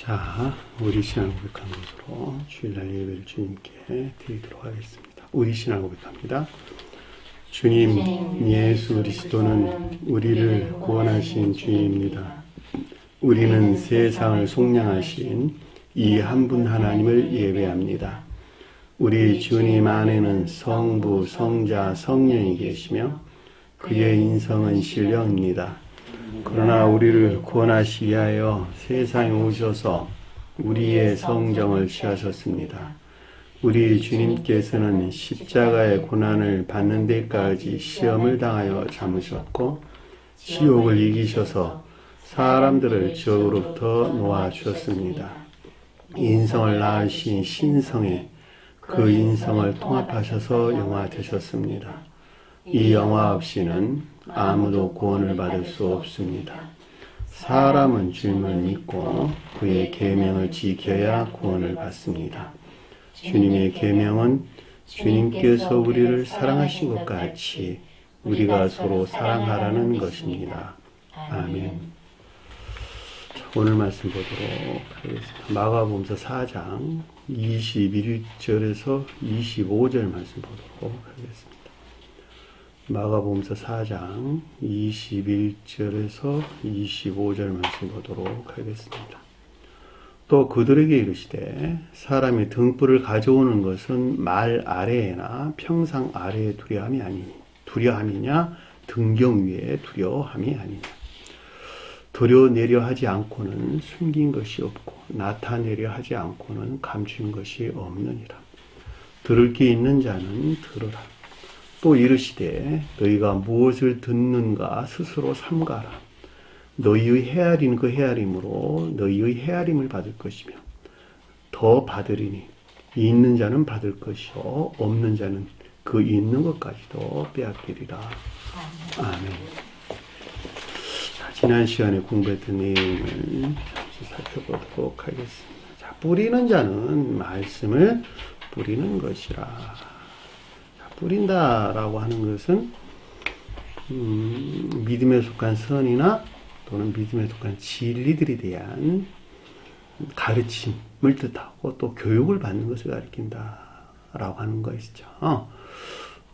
자, 우리 신앙 고백하는 것으로 주일날 예배를 주님께 드리도록 하겠습니다. 우리 신앙 고백합니다. 주님, 예수 그리스도는 우리를 구원하신 주입니다. 우리는 세상을 속량하신 이 한 분 하나님을 예배합니다. 우리 주님 안에는 성부, 성자, 성령이 계시며 그의 인성은 신령입니다. 그러나 우리를 구원하시기 위하여 세상에 오셔서 우리의 성정을 취하셨습니다. 우리 주님께서는 십자가의 고난을 받는 데까지 시험을 당하여 참으셨고 지옥을 이기셔서 사람들을 지옥으로부터 놓아주셨습니다. 인성을 낳으신 신성에 그 인성을 통합하셔서 영화 되셨습니다. 이 영화 없이는 아무도 구원을 받을 수 없습니다. 사람은 주님을 믿고 그의 계명을 지켜야 구원을 받습니다. 주님의 계명은 주님께서 우리를 사랑하신 것 같이 우리가 서로 사랑하라는 것입니다. 아멘. 오늘 말씀 보도록 하겠습니다. 마가복음서 4장 21절에서 25절 말씀 보도록 하겠습니다. 마가복음서 4장 21절에서 25절 말씀 보도록 하겠습니다. 또 그들에게 이르시되 사람이 등불을 가져오는 것은 말 아래에나 평상 아래에 두려함이냐 등경 위에 두려움이 아니냐. 드러내려 하지 않고는 숨긴 것이 없고 나타내려 하지 않고는 감춘 것이 없느니라. 들을 게 있는 자는 들으라. 또 이르시되 너희가 무엇을 듣는가 스스로 삼가라. 너희의 헤아리는 그 헤아림으로 너희의 헤아림을 받을 것이며 더 받으리니 있는 자는 받을 것이요 없는 자는 그 있는 것까지도 빼앗기리라. 아멘. 자, 지난 시간에 공부했던 내용을 잠시 살펴보도록 하겠습니다. 자, 뿌리는 자는 말씀을 뿌리는 것이라. 뿌린다라고 하는 것은 믿음에 속한 선이나 또는 믿음에 속한 진리들에 대한 가르침을 뜻하고 또 교육을 받는 것을 가리킨다라고 하는 것이죠.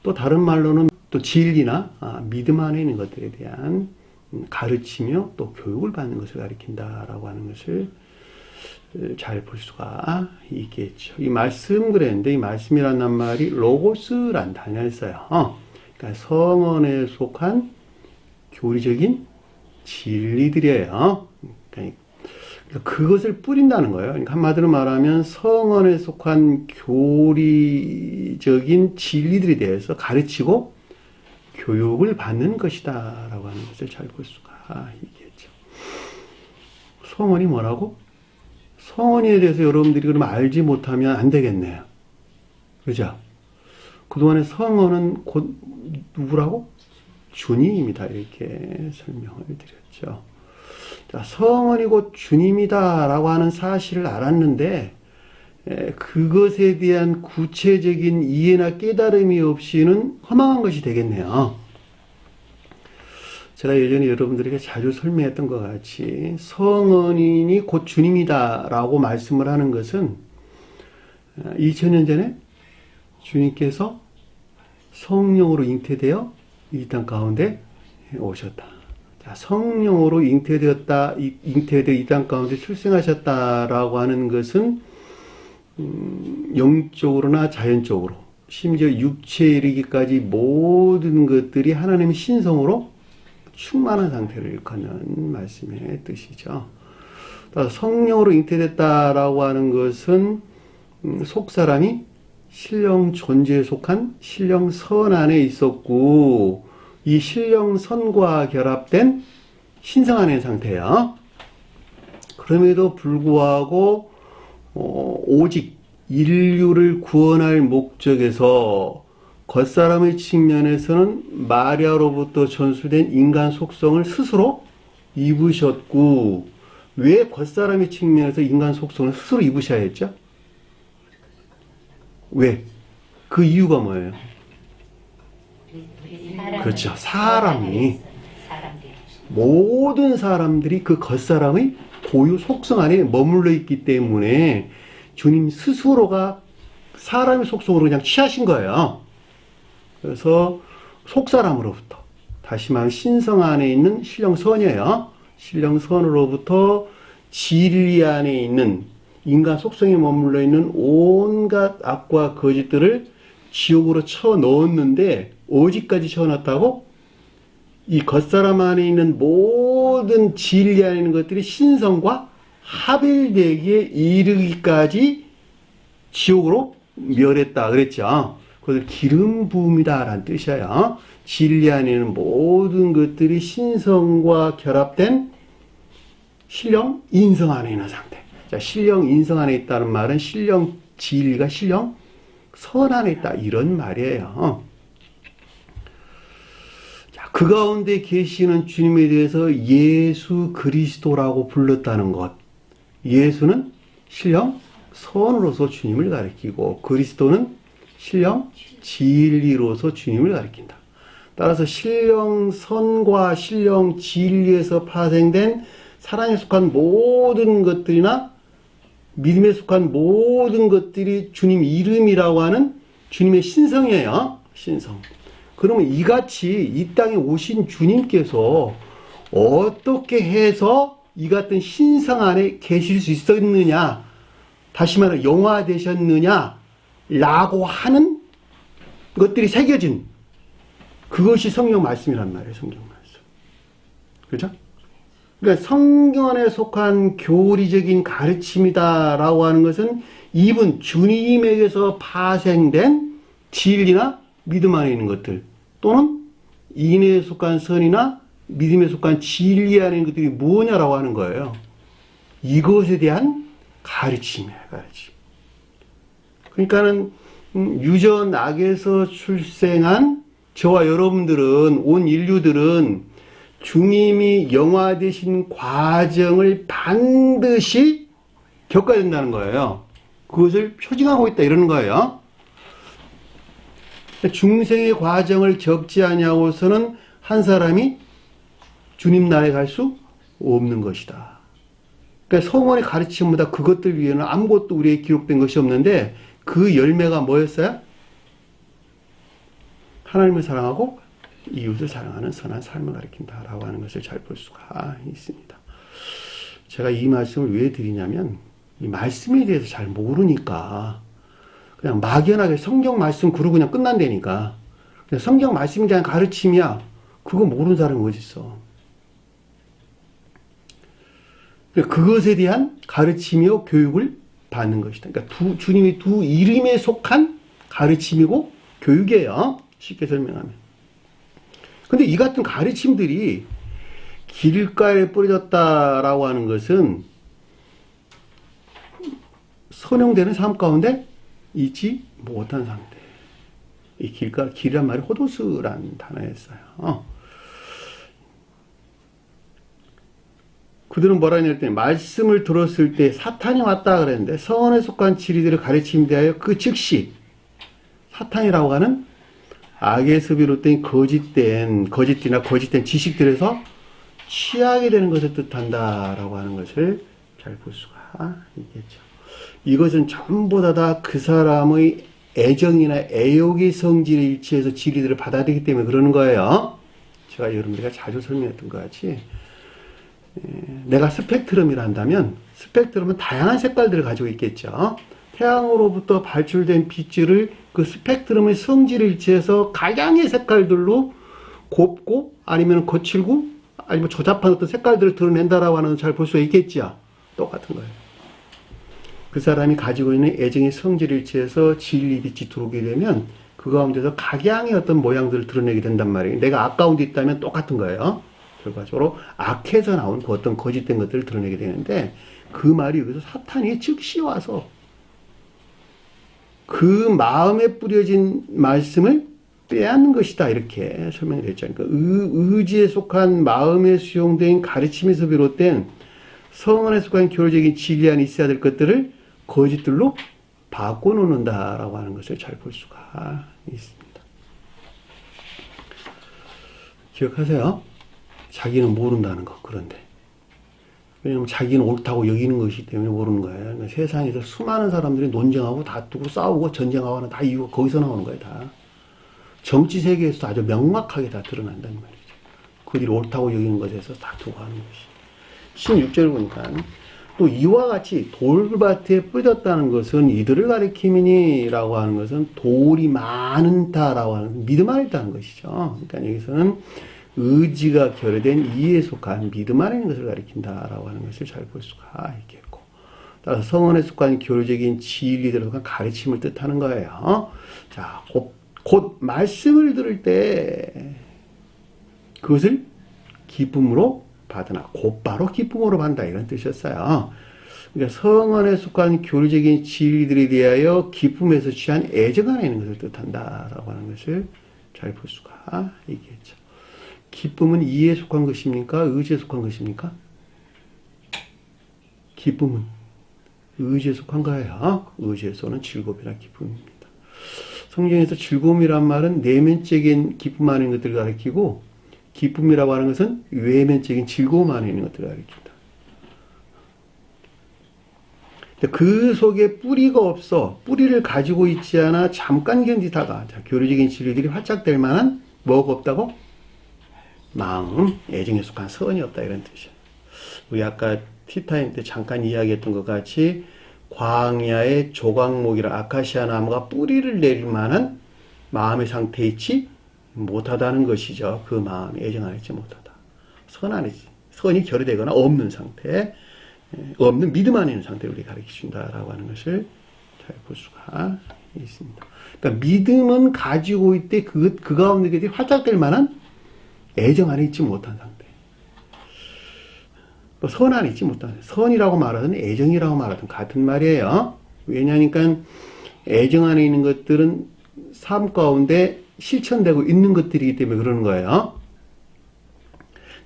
또 다른 말로는 또 진리나 믿음 안에 있는 것들에 대한 가르치며 또 교육을 받는 것을 가리킨다라고 하는 것을 잘 볼 수가 있겠죠. 이 말씀 그랬는데 이 말씀이라는 말이 로고스란 단어를 써요. 그러니까 성언에 속한 교리적인 진리들이에요. 그러니까 그것을 뿌린다는 거예요. 그러니까 한마디로 말하면 성언에 속한 교리적인 진리들에 대해서 가르치고 교육을 받는 것이다 라고 하는 것을 잘 볼 수가 있겠죠. 성언이 뭐라고? 성언에 대해서 여러분들이 그러면 알지 못하면 안 되겠네요. 그죠? 그동안에 성언은 곧 누구라고? 주님이다. 이렇게 설명을 드렸죠. 자, 성언이 곧 주님이다라고 하는 사실을 알았는데, 그것에 대한 구체적인 이해나 깨달음이 없이는 허망한 것이 되겠네요. 제가 예전에 여러분들에게 자주 설명했던 것 같이 성언인이 곧 주님이다라고 말씀을 하는 것은 2000년 전에 주님께서 성령으로 잉태되어 이 땅 가운데 오셨다. 자, 성령으로 잉태되어 이 땅 가운데 출생하셨다라고 하는 것은 영적으로나 자연적으로 심지어 육체에 이르기까지 모든 것들이 하나님의 신성으로 충만한 상태를 일컫는 말씀의 뜻이죠. 성령으로 잉태됐다라고 하는 것은 속사람이 신령 존재에 속한 신령선 안에 있었고 이 신령선과 결합된 신성 안의 상태예요. 그럼에도 불구하고 오직 인류를 구원할 목적에서 겉사람의 측면에서는 마리아로부터 전수된 인간 속성을 스스로 입으셨고 왜 겉사람의 측면에서 인간 속성을 스스로 입으셔야 했죠? 왜? 그 이유가 뭐예요? 그렇죠. 사람이 모든 사람들이 그 겉사람의 고유 속성 안에 머물러 있기 때문에 주님 스스로가 사람의 속성으로 그냥 취하신 거예요. 그래서 속사람으로부터, 다시 말하면 신성 안에 있는 신령선이에요. 신령선으로부터 진리 안에 있는 인간 속성에 머물러 있는 온갖 악과 거짓들을 지옥으로 쳐 넣었는데, 어디까지 쳐 넣었다고? 이 겉사람 안에 있는 모든 진리 안에 있는 것들이 신성과 합일되기에 이르기까지 지옥으로 멸했다 그랬죠. 그것을 기름 부음이다 라는 뜻이에요. 진리 안에 있는 모든 것들이 신성과 결합된 신령 인성 안에 있는 상태. 자, 신령 인성 안에 있다는 말은 신령 진리가 신령 선 안에 있다 이런 말이에요. 자, 그 가운데 계시는 주님에 대해서 예수 그리스도라고 불렀다는 것. 예수는 신령 선으로서 주님을 가리키고 그리스도는 신령 진리로서 주님을 가리킨다. 따라서 신령 선과 신령 진리에서 파생된 사랑에 속한 모든 것들이나 믿음에 속한 모든 것들이 주님 이름이라고 하는 주님의 신성이에요. 신성. 그러면 이같이 이 땅에 오신 주님께서 어떻게 해서 이 같은 신성 안에 계실 수 있었느냐, 다시 말해 영화되셨느냐 라고 하는 것들이 새겨진 그것이 성경 말씀이란 말이에요. 성경 말씀. 그렇죠? 그러니까 성경에 속한 교리적인 가르침이다라고 하는 것은 이분 주님에게서 파생된 진리나 믿음 안에 있는 것들, 또는 인애에 속한 선이나 믿음에 속한 진리 안에 있는 것들이 뭐냐라고 하는 거예요. 이것에 대한 가르침이에요. 가르침. 그러니까는 유전 악에서 출생한 저와 여러분들은, 온 인류들은 주님이 영화되신 과정을 반드시 겪어야 된다는 거예요. 그것을 표징하고 있다 이러는 거예요. 중생의 과정을 겪지 아니하고서는 한 사람이 주님 나라에 갈 수 없는 것이다. 그러니까 성원의 가르침보다 그것들 위에는 아무것도 우리에게 기록된 것이 없는데, 그 열매가 뭐였어요? 하나님을 사랑하고 이웃을 사랑하는 선한 삶을 가리킨다라고 하는 것을 잘 볼 수가 있습니다. 제가 이 말씀을 왜 드리냐면, 이 말씀에 대해서 잘 모르니까 그냥 막연하게 성경 말씀 그러고 그냥 끝난다니까. 그냥 성경 말씀에 대한 가르침이야. 그거 모르는 사람이 어디 있어. 그것에 대한 가르침이요 교육을 받는 것이다. 그러니까 주님의 두 이름에 속한 가르침이고 교육이에요. 쉽게 설명하면. 근데 이 같은 가르침들이 길가에 뿌려졌다라고 하는 것은 선용되는 삶 가운데 있지 못한 상태. 이 길이란 말이 호도스란 단어였어요. 그들은 뭐라 했더니 말씀을 들었을 때 사탄이 왔다 그랬는데, 선에 속한 진리들을 가르침에 대하여 그 즉시 사탄이라고 하는 악에서 비롯된 거짓이나 거짓된 지식들에서 취하게 되는 것을 뜻한다라고 하는 것을 잘 볼 수가 있겠죠. 이것은 전부 다 그 사람의 애정이나 애욕의 성질에 일치해서 진리들을 받아들이기 때문에 그러는 거예요. 제가 여러분들과 자주 설명했던 것 같이, 내가 스펙트럼이라 한다면 스펙트럼은 다양한 색깔들을 가지고 있겠죠. 태양으로부터 발출된 빛을 그 스펙트럼의 성질에 일치해서 각양의 색깔들로 곱고 아니면 거칠고 아니면 조잡한 어떤 색깔들을 드러낸다라고 하는 걸 잘 볼 수 있겠죠. 똑같은 거예요. 그 사람이 가지고 있는 애정의 성질에 일치해서 진리 빛이 들어오게 되면 그 가운데서 각양의 어떤 모양들을 드러내게 된단 말이에요. 내가 악 가운데 있다면 똑같은 거예요. 결과적으로 악해서 나온 그 어떤 거짓된 것들을 드러내게 되는데, 그 말이 여기서 사탄이 즉시 와서 그 마음에 뿌려진 말씀을 빼앗는 것이다 이렇게 설명이 됐죠. 그러니까 의지에 속한 마음에 수용된 가르침에서 비롯된 성언에 속한 교리적인 진리 안에 있어야 될 것들을 거짓들로 바꿔놓는다라고 하는 것을 잘 볼 수가 있습니다. 기억하세요. 자기는 모른다는 거. 그런데 왜냐면 자기는 옳다고 여기는 것이기 때문에 모르는 거예요. 그러니까 세상에서 수많은 사람들이 논쟁하고 다투고 싸우고 전쟁하고 하는 다 이유가 거기서 나오는 거예요. 다. 정치 세계에서도 아주 명확하게 다 드러난다는 말이죠. 그들이 옳다고 여기는 것에서 다투고 하는 것이. 16절 보니까 또 이와 같이 돌밭에 뿌렸다는 것은 이들을 가리킴이니라고 하는 것은 돌이 많다라고 하는 믿음 안에 있다는 것이죠. 그러니까 여기서는 의지가 결여된 이에 속한 믿음 안에 있는 것을 가리킨다라고 하는 것을 잘 볼 수가 있겠고, 따라서 성언에 속한 교류적인 진리들에 속한 가르침을 뜻하는 거예요. 자, 곧 말씀을 들을 때 그것을 기쁨으로 받으나 곧바로 기쁨으로 받는다 이런 뜻이었어요. 그러니까 성언에 속한 교류적인 진리들에 대하여 기쁨에서 취한 애정 안에 있는 것을 뜻한다라고 하는 것을 잘 볼 수가 있겠죠. 기쁨은 이에 속한 것입니까? 의지에 속한 것입니까? 기쁨은 의지에 속한 거예요. 의지에서는 즐거움이나 기쁨입니다. 성경에서 즐거움이란 말은 내면적인 기쁨 안에 있는 것들을 가리키고, 기쁨이라고 하는 것은 외면적인 즐거움 안에 있는 것들을 가리킨다. 그 속에 뿌리가 없어, 뿌리를 가지고 있지 않아 잠깐 견디다가, 자, 교류적인 진리들이 활짝될 만한 뭐가 없다고? 마음, 애정에 속한 선이 없다 이런 뜻이에요. 우리 아까 티타임 때 잠깐 이야기했던 것 같이 광야의 조각목이라 아카시아 나무가 뿌리를 내릴 만한 마음의 상태에 있지 못하다는 것이죠. 그 마음이 애정 안에 있지 못하다. 선 안에 있지. 선이 결여되거나 없는 상태, 없는 믿음 안에 있는 상태를 우리 가르쳐준다라고 하는 것을 잘 볼 수가 있습니다. 그러니까 믿음은 가지고 있되 그 가운데 그들이 활짝될 만한 애정 안에 있지 못한 상태. 선 안에 있지 못한 상태. 선이라고 말하든 애정이라고 말하든 같은 말이에요. 왜냐하니까 애정 안에 있는 것들은 삶 가운데 실천되고 있는 것들이기 때문에 그러는 거예요.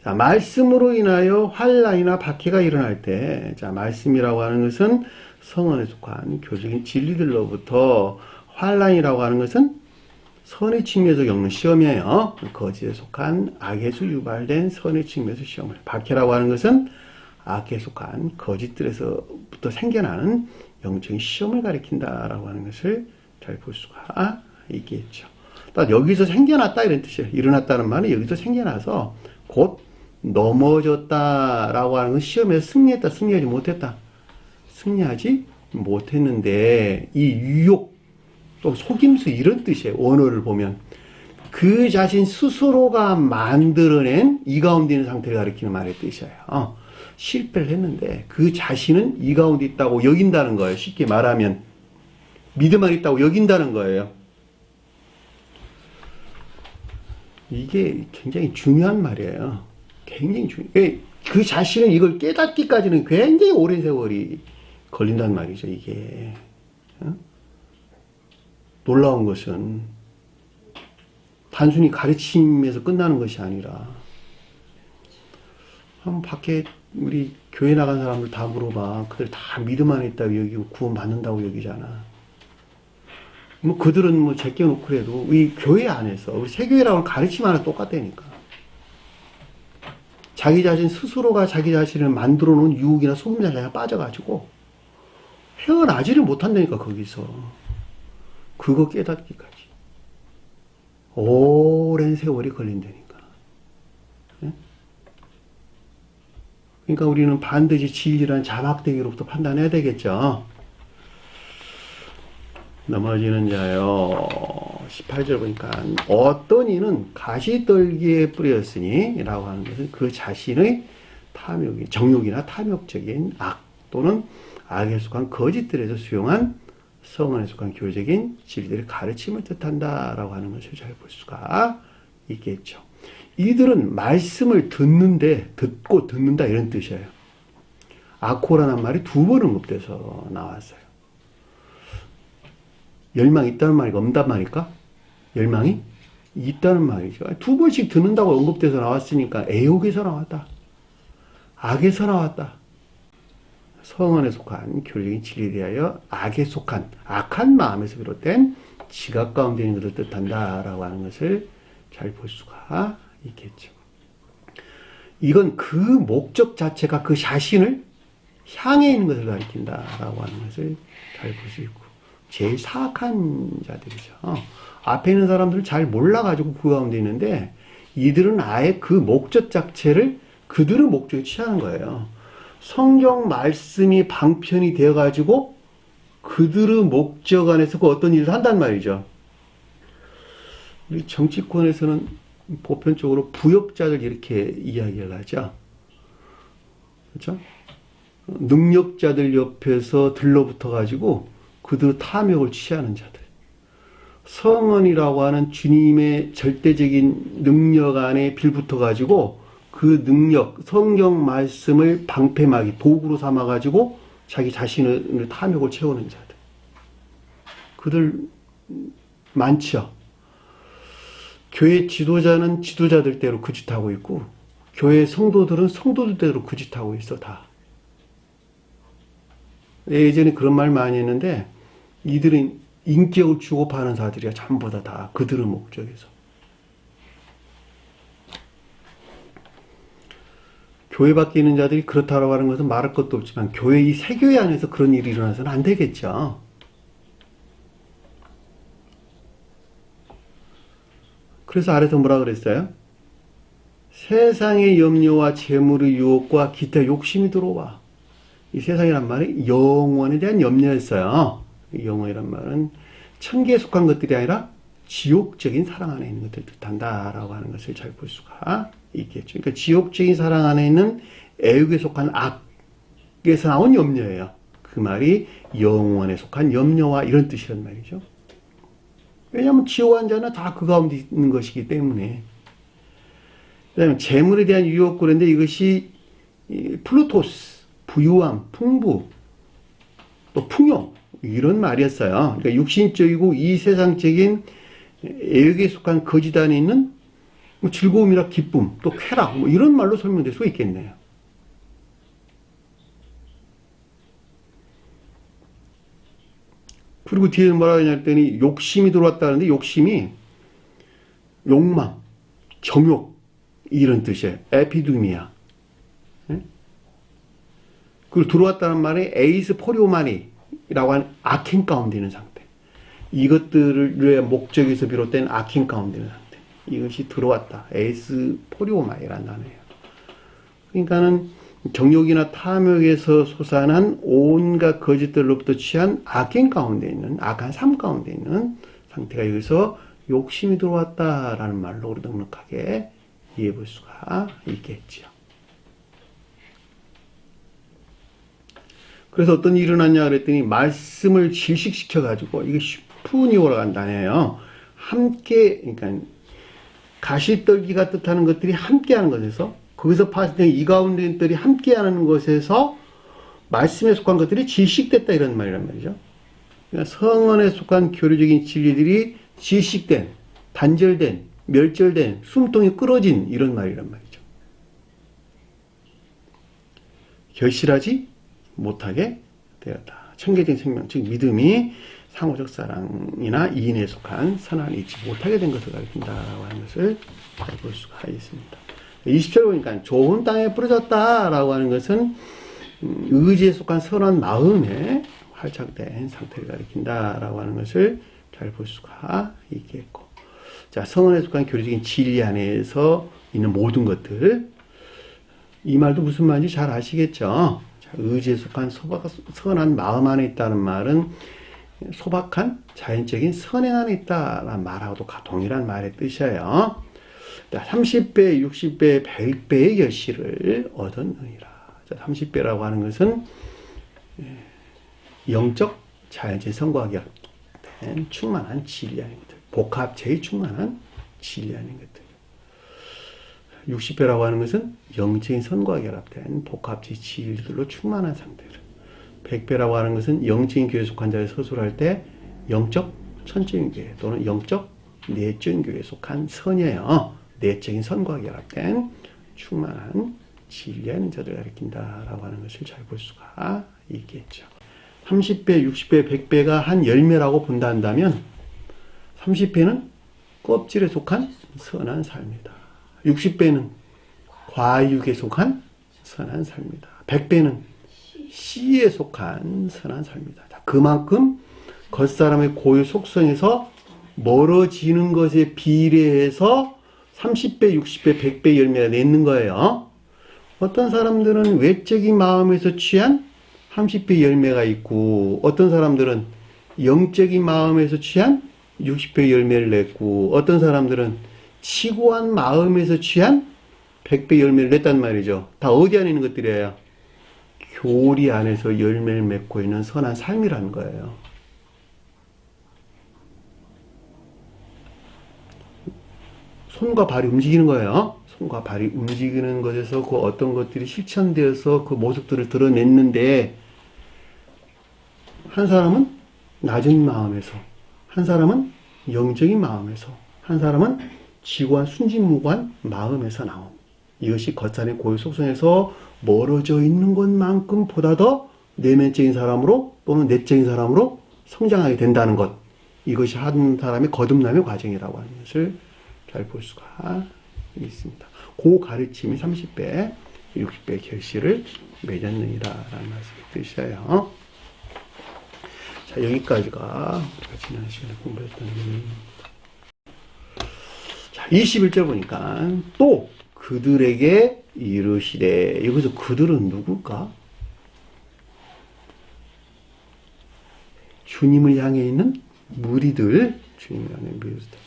자, 말씀으로 인하여 환난이나 박해가 일어날 때, 자, 말씀이라고 하는 것은 성언에 속한 교적인 진리들로부터, 환난이라고 하는 것은 선의 측면에서 겪는 시험이에요. 거짓에 속한 악에서 유발된 선의 측면에서 시험을. 박해라고 하는 것은 악에 속한 거짓들에서부터 생겨나는 영적인 시험을 가리킨다라고 하는 것을 잘 볼 수가 있겠죠. 여기서 생겨났다 이런 뜻이에요. 일어났다는 말은 여기서 생겨나서 곧 넘어졌다라고 하는 건 시험에서 승리했다, 승리하지 못했다. 승리하지 못했는데 이 유혹, 또 속임수 이런 뜻이에요. 원어를 보면 그 자신 스스로가 만들어낸 이 가운데 있는 상태를 가리키는 말의 뜻이에요. 실패를 했는데 그 자신은 이 가운데 있다고 여긴다는 거예요. 쉽게 말하면 믿음 안에 있다고 여긴다는 거예요. 이게 굉장히 중요한 말이에요. 굉장히 중요해요. 그 자신은 이걸 깨닫기까지는 굉장히 오랜 세월이 걸린다는 말이죠. 이게 놀라운 것은 단순히 가르침에서 끝나는 것이 아니라, 한번 밖에 우리 교회 나간 사람들 다 물어봐. 그들 다 믿음 안에 있다고 여기고 구원 받는다고 여기잖아. 뭐 그들은 뭐 제껴놓고 그래도 우리 교회 안에서 우리 세교회라고 가르침 안에 똑같다니까. 자기 자신 스스로가 자기 자신을 만들어 놓은 유혹이나 소금장에 빠져가지고 헤어나지를 못한다니까. 거기서 그거 깨닫기까지 오랜 세월이 걸린다니까. 네? 그러니까 우리는 반드시 진리라는 자막대기로부터 판단해야 되겠죠. 넘어지는 자요. 18절 보니까 어떤 이는 가시떨기에 뿌렸으니 라고 하는 것은 그 자신의 탐욕이, 정욕이나 탐욕적인 악 또는 악에 속한 거짓들에서 수용한 성언에 속한 교적인 진리들의 가르침을 뜻한다라고 하는 것을 잘 볼 수가 있겠죠. 이들은 말씀을 듣는데, 듣고 듣는다 이런 뜻이에요. 아코라는 말이 2번 언급돼서 나왔어요. 열망이 있다는 말이가 없단 말일까? 열망이 있다는 말이죠. 2번씩 듣는다고 언급돼서 나왔으니까 애욕에서 나왔다. 악에서 나왔다. 성언에 속한 교적인 진리에 대하여 악에 속한 악한 마음에서 비롯된 지각 가운데 있는 것을 뜻한다라고 하는 것을 잘 볼 수가 있겠죠. 이건 그 목적 자체가 그 자신을 향해 있는 것을 가리킨다라고 하는 것을 잘 볼 수 있고, 제일 사악한 자들이죠. 앞에 있는 사람들은 잘 몰라가지고 그 가운데 있는데, 이들은 아예 그 목적 자체를 그들의 목적에 취하는 거예요. 성경 말씀이 방편이 되어가지고 그들의 목적 안에서 그 어떤 일을 한단 말이죠. 우리 정치권에서는 보편적으로 부역자들 이렇게 이야기를 하죠. 그렇죠? 능력자들 옆에서 들러붙어가지고 그들 탐욕을 취하는 자들. 성언이라고 하는 주님의 절대적인 능력 안에 빌붙어가지고 그 능력, 성경 말씀을 방패막이 도구로 삼아가지고 자기 자신의 탐욕을 채우는 자들. 그들 많죠. 교회 지도자는 지도자들대로 그 짓하고 있고, 교회 성도들은 성도들대로 그 짓하고 있어, 다. 예전에 그런 말 많이 했는데, 이들은 인격을 주고 파는 사들이야, 전부 다 그들의 목적에서. 교회 밖에 있는 자들이 그렇다고 하는 것은 말할 것도 없지만, 교회 이 세교회 안에서 그런 일이 일어나서는 안 되겠죠. 그래서 아래서 뭐라 그랬어요? 세상의 염려와 재물의 유혹과 기타 욕심이 들어와. 이 세상이란 말이 영원에 대한 염려였어요. 영원이란 말은 천계에 속한 것들이 아니라 지옥적인 사랑 안에 있는 것들을 뜻한다라고 하는 것을 잘 볼 수가 있겠죠. 그러니까 지옥적인 사랑 안에 있는 애욕에 속한 악에서 나온 염려예요. 그 말이 영원에 속한 염려와 이런 뜻이란 말이죠. 왜냐하면 지옥 환자는 다 그 가운데 있는 것이기 때문에. 그 다음에 재물에 대한 유혹 그런데 이것이 플루토스, 부유함, 풍부, 또 풍요 이런 말이었어요. 그러니까 육신적이고 이 세상적인 애욕에 속한 거짓 안에 있는 즐거움이나 기쁨, 또 쾌락 이런 말로 설명될 수 있겠네요. 그리고 뒤에 뭐라고 하냐 했더니 욕심이 들어왔다는데 욕심이 욕망, 정욕 이런 뜻이에요. 에피두미아. 그리고 들어왔다는 말이 에이스 포리오마니라고 하는 악행 가운데 있는 상태. 이것들의 목적에서 비롯된 악행 가운데 있는 상태. 이것이 들어왔다. 에이스 포리오마니라는 단어예요. 그러니까는 정욕이나 탐욕에서 솟아난 온갖 거짓들로부터 취한 악행 가운데 있는, 악한 삶 가운데 있는 상태가 여기서 욕심이 들어왔다라는 말로 우리 넉넉하게 이해해 볼 수가 있겠지요. 그래서 어떤 일이 일어났냐 그랬더니 말씀을 질식시켜가지고 이게 슈프니오라고 한다네요. 함께, 그러니까 가시떨기가 뜻하는 것들이 함께하는 것에서 거기서 파생된 이 가운데들이 함께하는 것에서 말씀에 속한 것들이 질식됐다 이런 말이란 말이죠. 그러니까 성언에 속한 교류적인 진리들이 질식된, 단절된, 멸절된, 숨통이 끊어진 이런 말이란 말이죠. 결실하지 못하게 되었다. 천계적인 생명, 즉 믿음이 상호적 사랑이나 이인에 속한 선한을 잊지 못하게 된 것을 가리킨다라고 하는 것을 잘 볼 수가 있습니다. 20절 보니까 좋은 땅에 뿌려졌다라고 하는 것은 의지에 속한 선한 마음에 활착된 상태를 가리킨다라고 하는 것을 잘 볼 수가 있겠고, 자, 성언에 속한 교리적인 진리 안에서 있는 모든 것들, 이 말도 무슨 말인지 잘 아시겠죠? 자, 의지에 속한 선한 마음 안에 있다는 말은 소박한 자연적인 선행 안에 있다라는 말하고도 동일한 말의 뜻이에요. 30배, 60배, 100배의 결실을 얻었느니라. 30배라고 하는 것은 영적 자연적 성과가 된 충만한 진리 아닌 것들, 복합체의 충만한 진리 아닌 것들. 60배라고 하는 것은 영적인 선과 결합된 복합체의 진리들로 충만한 상태들. 100배라고 하는 것은 영적인 교회에 속한 자를 서술할 때 영적 천적인 교회 또는 영적 내적인 교회에 속한 선이에요. 내적인 선과 결합된 충만한 진리에 있는 자들을 가리킨다라고 하는 것을 잘 볼 수가 있겠죠. 30배, 60배, 100배가 한 열매라고 본다 한다면 30배는 껍질에 속한 선한 삶이다. 60배는 과육에 속한 선한 삶이다. 100배는 씨에 속한 선한 삶이다. 그만큼 겉사람의 고유 속성에서 멀어지는 것에 비례해서 30배, 60배, 100배 열매가 내는 거예요. 어떤 사람들은 외적인 마음에서 취한 30배 열매가 있고, 어떤 사람들은 영적인 마음에서 취한 60배 열매를 냈고, 어떤 사람들은 치고한 마음에서 취한 100배 열매를 냈단 말이죠. 다 어디 안에 있는 것들이에요? 교리 안에서 열매를 맺고 있는 선한 삶이라는 거예요. 손과 발이 움직이는 거예요. 손과 발이 움직이는 것에서 그 어떤 것들이 실천되어서 그 모습들을 드러냈는데, 한 사람은 낮은 마음에서, 한 사람은 영적인 마음에서, 한 사람은 지고한 순진무구한 마음에서 나온, 이것이 겉산의 고유 속성에서 멀어져 있는 것만큼 보다 더 내면적인 사람으로 또는 내적인 사람으로 성장하게 된다는 것, 이것이 한 사람의 거듭남의 과정이라고 하는 것을 잘 볼 수가 있습니다. 그 가르침이 30배, 60배 결실을 맺었느니라라는 말씀을 드셔요. 자, 여기까지가 우리가 지난 시간에 공부했던 내용입니다. 자, 21절 보니까 또 그들에게 이르시되, 여기서 그들은 누굴까? 주님을 향해 있는 무리들, 주님을 향해 무리들.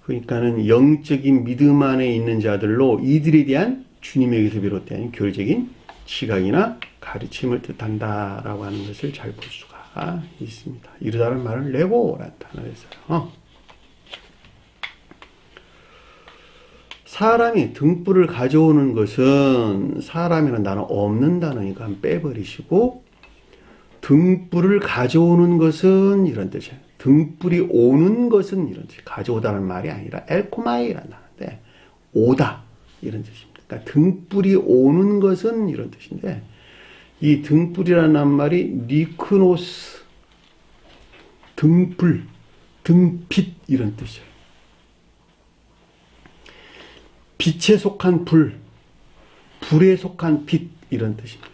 그러니까는 영적인 믿음 안에 있는 자들로 이들에 대한 주님에게서 비롯된 교리적인 지각이나 가르침을 뜻한다라고 하는 것을 잘 볼 수가 있습니다. 이르다는 말은 레고라는 단어를 써요. 사람이 등불을 가져오는 것은, 사람이라는 단어 없는 단어니까 빼버리시고, 등불을 가져오는 것은 이런 뜻이에요. 등불이 오는 것은 이런 뜻이에요. 가져오다는 말이 아니라 엘코마이라는 단어인데, 오다 이런 뜻입니다. 그러니까 등불이 오는 것은 이런 뜻인데, 이 등불이라는 말이 니크노스, 등불, 등빛 이런 뜻이에요. 빛에 속한 불, 불에 속한 빛 이런 뜻입니다.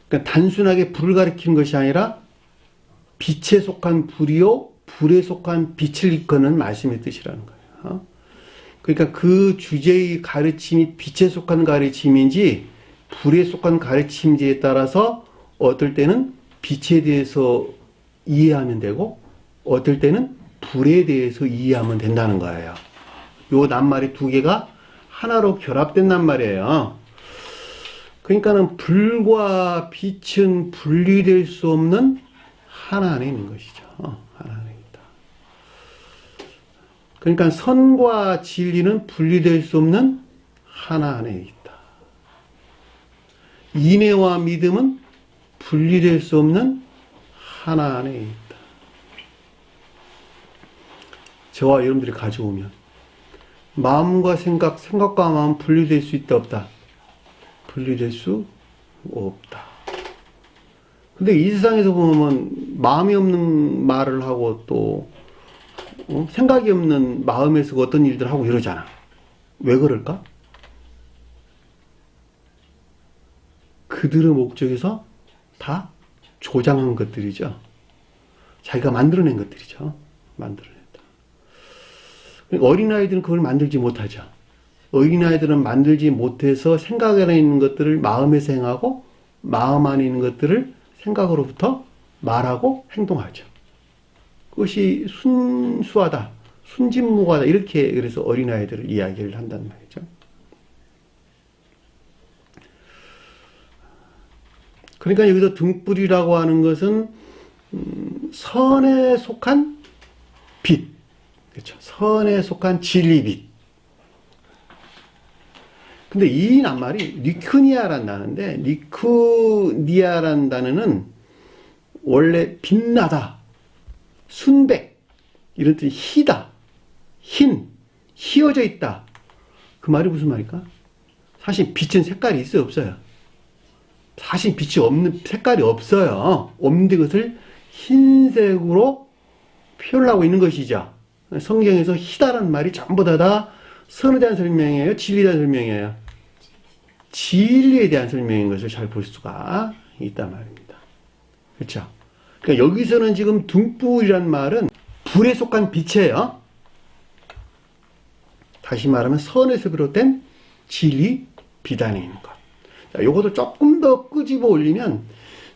그러니까 단순하게 불을 가리키는 것이 아니라 빛에 속한 불이요, 불에 속한 빛을 이끄는 말씀의 뜻이라는 거예요. 그러니까 그 주제의 가르침이 빛에 속한 가르침인지 불에 속한 가르침인지에 따라서 어떨 때는 빛에 대해서 이해하면 되고, 어떨 때는 불에 대해서 이해하면 된다는 거예요. 요 낱말이 두 개가 하나로 결합된 낱말이에요. 그러니까는 불과 빛은 분리될 수 없는 하나 안에 있는 것이죠. 하나 안에 있다. 그러니까 선과 진리는 분리될 수 없는 하나 안에 있다. 인애와 믿음은 분리될 수 없는 하나 안에 있다. 저와 여러분들이 가져오면 마음과 생각과 마음 분리될 수 있다 없다? 분리될 수 없다. 근데 이 세상에서 보면 마음이 없는 말을 하고 또 생각이 없는 마음에서 어떤 일들을 하고 이러잖아. 왜 그럴까? 그들의 목적에서 다 조장한 것들이죠. 자기가 만들어낸 것들이죠. 만들어냈다. 어린아이들은 그걸 만들지 못하죠. 어린아이들은 만들지 못해서 생각 안에 있는 것들을 마음에서 행하고, 마음 안에 있는 것들을 생각으로부터 말하고 행동하죠. 그것이 순수하다, 순진무구하다, 이렇게 그래서 어린아이들을 이야기를 한단 말이죠. 그러니까 여기서 등불이라고 하는 것은 선에 속한 빛, 그렇죠. 선에 속한 진리빛. 근데 이 낱말이 니크니아라는 단어인데, 니크니아라는 단어는 원래 빛나다, 순백, 이런 뜻이 희다, 흰, 희어져 있다. 그 말이 무슨 말일까? 사실 빛은 색깔이 있어요, 없어요? 사실 빛이 없는, 색깔이 없어요. 없는데 그것을 흰색으로 표현하고 있는 것이죠. 성경에서 희다라는 말이 전부 다 선에 대한 설명이에요? 진리에 대한 설명이에요? 진리에 대한 설명인 것을 잘 볼 수가 있단 말입니다. 그렇죠? 그러니까 여기서는 지금 등불이란 말은 불에 속한 빛이에요. 다시 말하면 선에서 비롯된 진리, 빛 안에 있는 것. 자, 요것을 조금 더 끄집어 올리면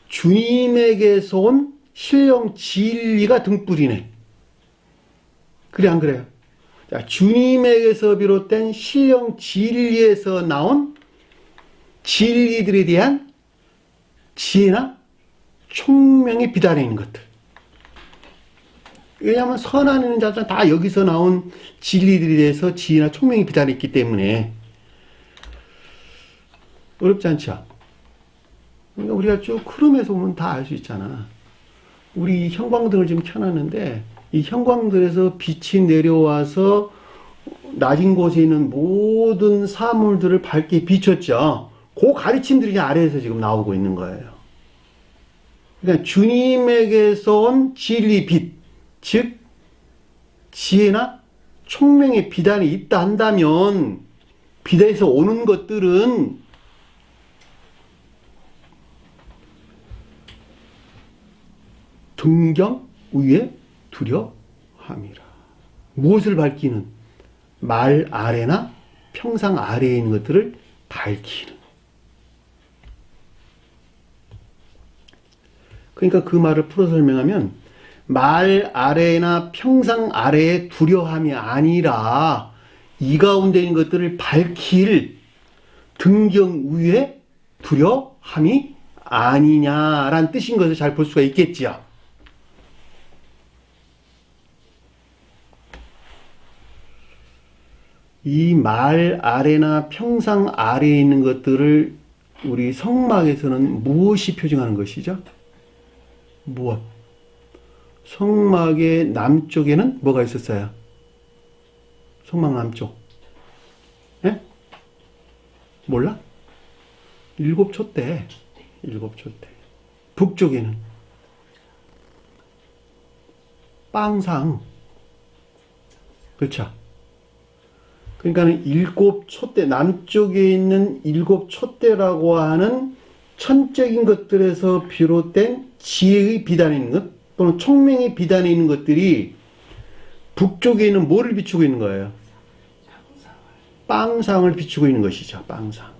주님에게서 온 신령 진리가 등불이네. 그래 안 그래요? 자, 주님에게서 비롯된 신령 진리에서 나온 진리들에 대한 지혜나 총명의 빛 안에 있는 것들. 왜냐하면 선 안에 있는 자들은 다 여기서 나온 진리들에 대해서 지혜나 총명의 빛 안에 있기 때문에 어렵지 않죠? 그러니까 우리가 쭉 흐름에서 보면 다 알 수 있잖아. 우리 형광등을 지금 켜놨는데 이 형광등에서 빛이 내려와서 낮은 곳에 있는 모든 사물들을 밝게 비췄죠. 그 가르침들이 아래에서 지금 나오고 있는 거예요. 그러니까 주님에게서 온 진리 빛, 즉 지혜나 총명의 빛 안에 있다 한다면 빛에서 오는 것들은 등경 위에 두려함이라. 무엇을 밝히는? 말 아래나 평상 아래에 있는 것들을 밝히는. 그러니까 그 말을 풀어 설명하면 말 아래나 평상 아래의 두려움이 아니라 이 가운데 있는 것들을 밝힐 등경 위에 두려움이 아니냐라는 뜻인 것을 잘 볼 수가 있겠지요. 이 말 아래나 평상 아래에 있는 것들을 우리 성막에서는 무엇이 표징하는 것이죠? 무엇? 성막의 남쪽에는 뭐가 있었어요? 성막 남쪽. 예? 몰라? 일곱 촛대. 북쪽에는 빵상. 그렇죠? 그러니까 일곱 촛대, 남쪽에 있는 일곱 촛대라고 하는 천적인 것들에서 비롯된 지혜의 빛 안에 있는 것, 또는 총명의 빛 안에 있는 것들이 북쪽에 있는 뭐를 비추고 있는 거예요? 빵상을 비추고 있는 것이죠. 빵상.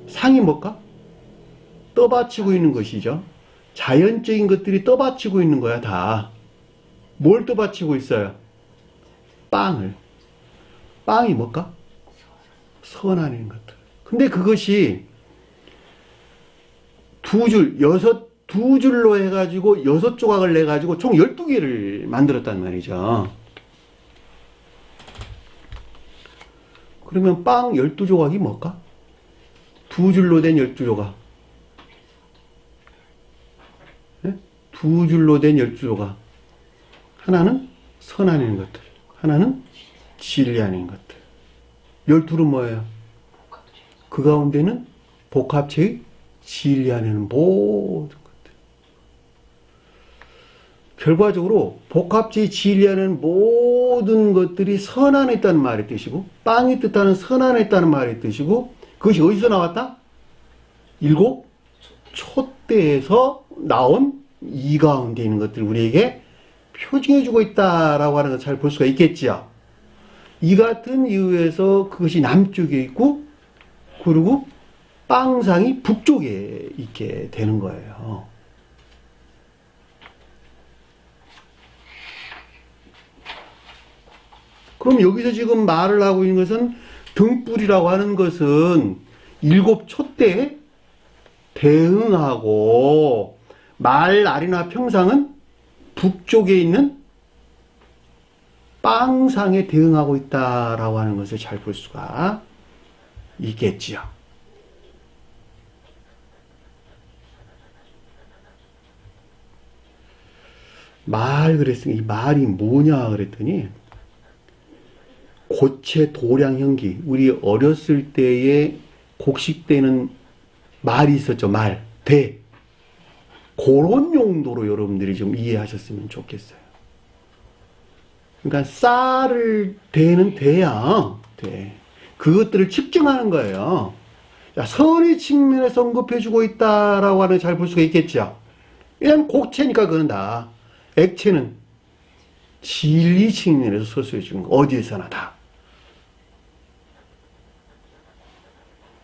상이 뭘까? 떠받치고 있는 것이죠. 자연적인 것들이 떠받치고 있는 거야, 다. 뭘 떠받치고 있어요? 빵을. 빵이 뭘까? 선 안에 있는 것들. 근데 그것이 두 줄로 해가지고 6조각을 내가지고 총 12개를 만들었단 말이죠. 그러면 빵 12조각이 뭘까? 두 줄로 된 12조각. 네? 두 줄로 된 12조각. 하나는 선 안에 있는 것들. 하나는 진리 안에 있는 것들. 12는 뭐예요? 그 가운데는 복합체의 진리 안에 있는 모든 것들. 결과적으로 복합체의 진리 안에 있는 모든 것들이 선 안에 있다는 말의 뜻이고, 빵이 뜻하는 선 안에 있다는 말의 뜻이고, 그것이 어디서 나왔다? 일곱 촛대에서 나온 이 가운데 있는 것들을 우리에게 표징해주고 있다라고 하는 것을 잘 볼 수가 있겠지요. 이 같은 이유에서 그것이 남쪽에 있고, 그리고 빵상이 북쪽에 있게 되는 거예요. 그럼 여기서 지금 말을 하고 있는 것은 등불이라고 하는 것은 일곱 촛대에 대응하고, 말 아래나 평상은 북쪽에 있는 빵상에 대응하고 있다라고 하는 것을 잘 볼 수가 있겠지요. 그랬으니 이 말이 뭐냐 그랬더니 고체 도량형기, 우리 어렸을 때에 곡식되는 말이 있었죠. 대. 그런 용도로 여러분들이 좀 이해하셨으면 좋겠어요. 그러니까 쌀을 대는 대야 돼. 그것들을 측정하는 거예요. 자, 선의 측면에서 언급해주고 있다라고 하는 잘 볼 수가 있겠죠. 왜냐면 곡체니까 그건 다. 액체는 진리 측면에서 서술해 주는 거. 어디에서나 다.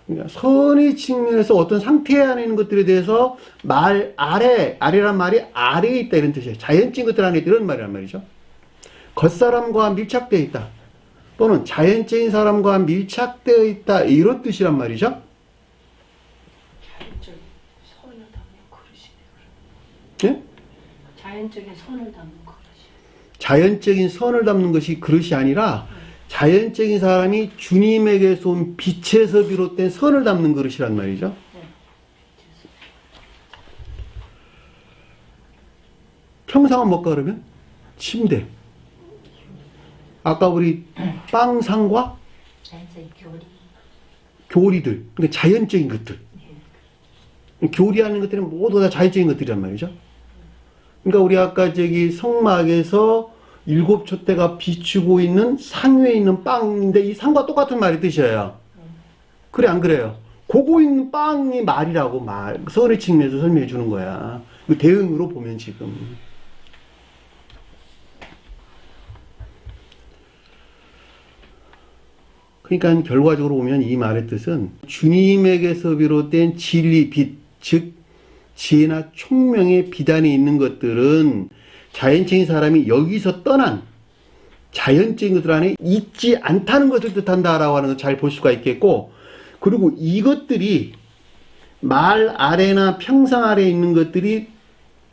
그러니까 선의 측면에서 어떤 상태 안에 있는 것들에 대해서 아래란 말이 아래에 있다 이런 뜻이에요. 자연적인 것들 안에 있다 이런 말이란 말이죠. 겉사람과 밀착되어 있다. 또는 자연적인 사람과 밀착되어 있다 이런 뜻이란 말이죠. 자연적인 선을 담는 그릇이네. 예? 자연적인 선을 담는 그릇이. 자연적인 선을 담는 것이 그릇이 아니라 자연적인 사람이 주님에게서 온 빛에서 비롯된 선을 담는 그릇이란 말이죠. 평상은 뭘까 그러면? 침대. 아까 우리 빵상과 자연적인 교리. 교리들, 그러니까 자연적인 것들. 교리하는 것들은 모두 다 자연적인 것들이란 말이죠. 그러니까 우리 아까 저기 성막에서 7 촛대가 비추고 있는 상 위에 있는 빵인데 이 상과 똑같은 말이 뜻이에요. 그래 안 그래요? 그거 있는 빵이 말이라고 선의 측면에서 설명해 주는 거야. 그 대응으로 보면 지금. 그러니까 결과적으로 보면 이 말의 뜻은 주님에게서 비롯된 진리, 빛, 즉 지혜나 총명의 비단이 있는 것들은 자연적인 사람이 여기서 떠난 자연적인 것들 안에 있지 않다는 것을 뜻한다라고 하는 걸 잘 볼 수가 있겠고, 그리고 이것들이 말 아래나 평상 아래에 있는 것들이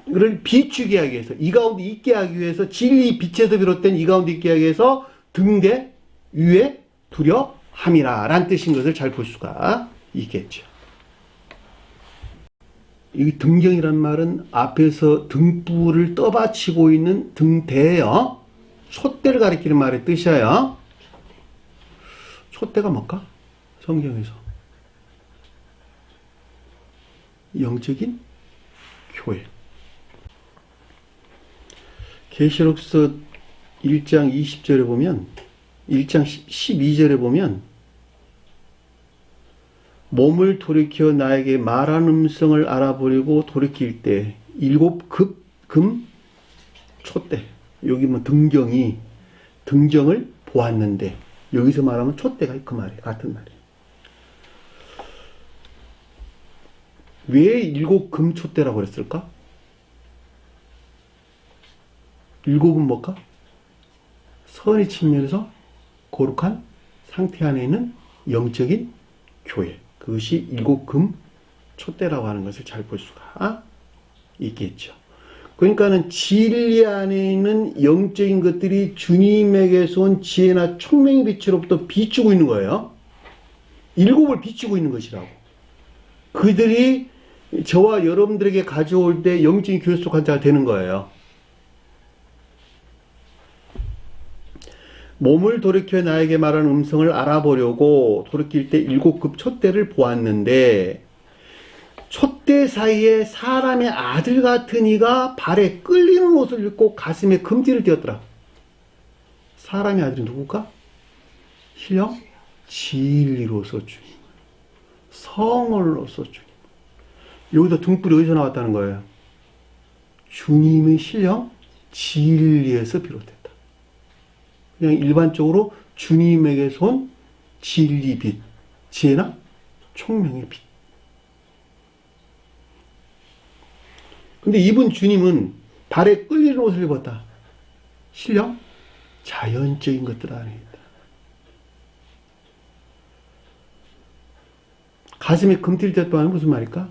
를 비추게 하기 위해서, 이 가운데 있게 하기 위해서, 진리 빛에서 비롯된 이 가운데 있게 하기 위해서 등대 위에 두려 함이라 라는 뜻인 것을 잘 볼 수가 있겠죠. 이 등경이란 말은 앞에서 등불을 떠받치고 있는 등대예요. 촛대를 가리키는 말의 뜻이에요. 촛대가 뭘까? 성경에서 영적인 교회. 계시록서 1장 20절에 보면 1장 12절에 보면 몸을 돌이켜 나에게 말하는 음성을 알아보려고 돌이킬 때 7금 촛대, 여기 뭐 등경을 보았는데 여기서 말하면 촛대가 그 말이에요. 같은 말이에요. 왜 7금 촛대라고 그랬을까? 7은 뭘까? 선의 측면에서 거룩한 상태 안에 있는 영적인 교회. 그것이 7금 촛대라고 하는 것을 잘 볼 수가 있겠죠. 그러니까는 진리 안에 있는 영적인 것들이 주님에게서 온 지혜나 총명의 빛으로부터 비추고 있는 거예요. 7을 비추고 있는 것이라고. 그들이 저와 여러분들에게 가져올 때 영적인 교회 속 환자가 되는 거예요. 몸을 돌이켜 나에게 말하는 음성을 알아보려고 돌이킬 때 7급 촛대를 보았는데 촛대 사이에 사람의 아들 같은 이가 발에 끌리는 옷을 입고 가슴에 금띠를 띄었더라. 사람의 아들이 누굴까? 신령? 진리로서 주님. 성월로서 주님. 여기서 등불이 어디서 나왔다는 거예요? 주님의 신령? 진리에서 비롯됐다. 그냥 일반적으로 주님에게서 온 진리 빛, 지혜나 총명의 빛. 근데 이분 주님은 발에 끌리는 옷을 입었다. 신령? 자연적인 것들 안에 있다. 가슴에 금띠를 뗐다는 무슨 말일까?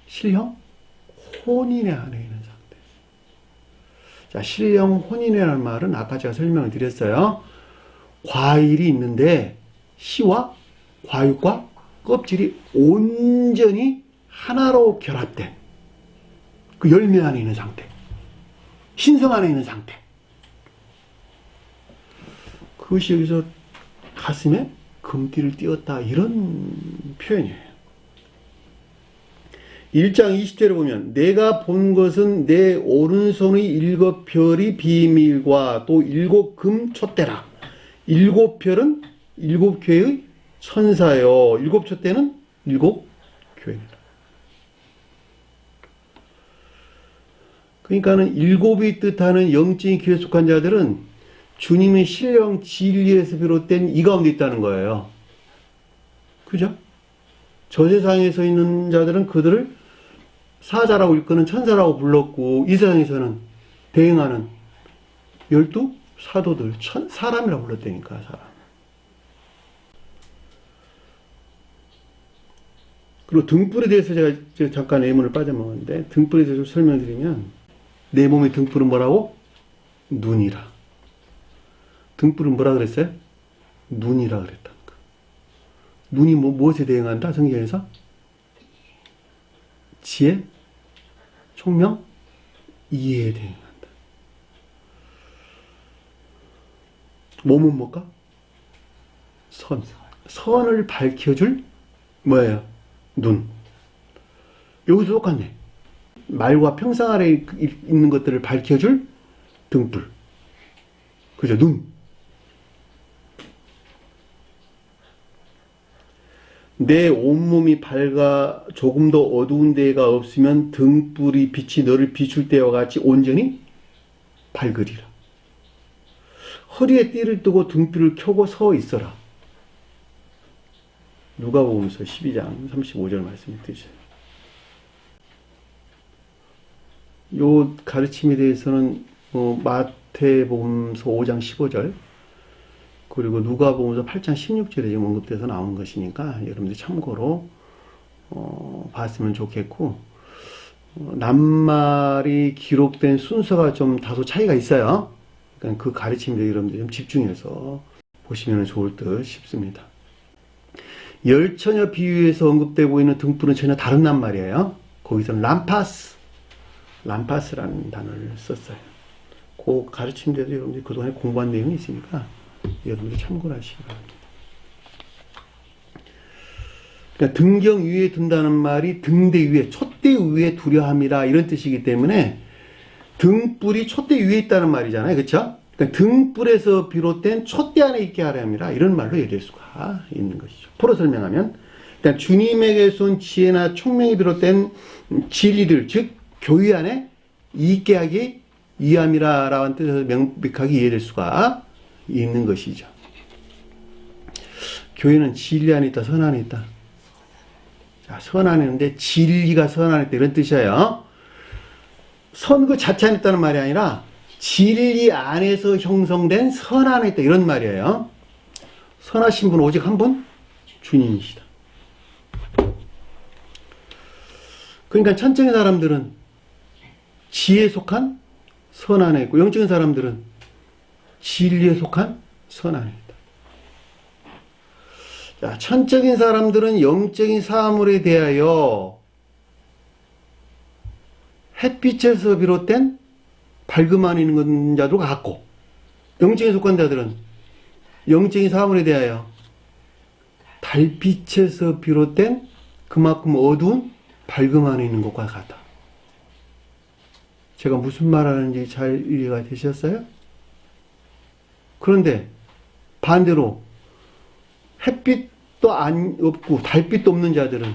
신령? 혼인의 안에 있는 상태. 자, 신령 혼인이라는 말은 아까 제가 설명을 드렸어요. 과일이 있는데 씨와 과육과 껍질이 온전히 하나로 결합된 그 열매 안에 있는 상태. 신성 안에 있는 상태. 그것이 여기서 가슴에 금띠를 띄었다 이런 표현이에요. 1장 20절에 보면 내가 본 것은 내 오른손의 7별이 비밀과 또 7금 촛대라. 7별은 7교회의 천사요. 7촛대는 7교회입니다. 그러니까는 7이 뜻하는 영적인 교회에 속한 자들은 주님의 신령 진리에서 비롯된 이 가운데 있다는 거예요. 그죠? 저 세상에 서 있는 자들은 그들을 사자라고 일컫는 천사라고 불렀고, 이 세상에서는 대행하는 12 사도들, 사람이라고 불렀다니까, 사람. 그리고 등불에 대해서 제가 잠깐 예문을 빠져먹었는데, 등불에 대해서 설명드리면, 내 몸의 등불은 뭐라고? 눈이라. 등불은 뭐라 그랬어요? 눈이라 그랬다는 거. 눈이 무엇에 대응한다? 성경에서? 지혜, 총명, 이해에 대응한다. 몸은 뭘까? 선. 선을 밝혀줄 뭐예요? 눈. 여기서 똑같네. 말과 평상 아래에 있는 것들을 밝혀줄 등불. 그죠? 눈. 내 온몸이 밝아 조금 더 어두운 데가 없으면 등불이 빛이 너를 비출 때와 같이 온전히 밝으리라. 허리에 띠를 뜨고 등불을 켜고 서 있어라. 누가복음서 12장 35절 말씀이 되죠. 요 가르침에 대해서는 마태복음서 5장 15절 그리고 누가복음서 8장 16절에 지금 언급돼서 나온 것이니까 여러분들 참고로 봤으면 좋겠고, 낱말이 기록된 순서가 좀 다소 차이가 있어요. 그러니까 그 가르침에 여러분들 좀 집중해서 보시면 좋을 듯 싶습니다. 열처녀 비유에서 언급되고 있는 등불은 전혀 다른 낱말이에요. 거기서는 람파스라는 단어를 썼어요. 그 가르침대도 여러분들이 그동안에 공부한 내용이 있으니까 여러분들이 참고를 하시기 바랍니다. 그러니까 등경 위에 둔다는 말이 등대 위에, 촛대 위에 두려 함이라 이런 뜻이기 때문에 등불이 촛대 위에 있다는 말이잖아요. 그렇죠? 그러니까 등불에서 비롯된 촛대 안에 있게 하려 함이라 이런 말로 얘기할 수가 있는 것이죠. 포로 설명하면 그러니까 주님에게서 온 지혜나 총명이 비롯된 진리들, 즉 교회 안에 있게 하기 위함이라라는 뜻에서 명백하게 이해될 수가 있는 것이죠. 교회는 진리 안에 있다, 선 안에 있다. 자, 선 안에 있는데 진리가 선 안에 있다 이런 뜻이에요. 선 그 자체 안에 있다는 말이 아니라 진리 안에서 형성된 선 안에 있다 이런 말이에요. 선하신 분은 오직 한 분? 주님이시다. 그러니까 천적인 사람들은 지혜에 속한 선 안에 있고, 영적인 사람들은 진리에 속한 선 안에 있다. 자, 천적인 사람들은 영적인 사물에 대하여 햇빛에서 비롯된 밝음 안에 있는 자들과 같고, 영적인 속한 자들은 영적인 사물에 대하여 달빛에서 비롯된 그만큼 어두운 밝음 안에 있는 것과 같다. 제가 무슨 말 하는지 잘 이해가 되셨어요? 그런데 반대로 햇빛도 없고 달빛도 없는 자들은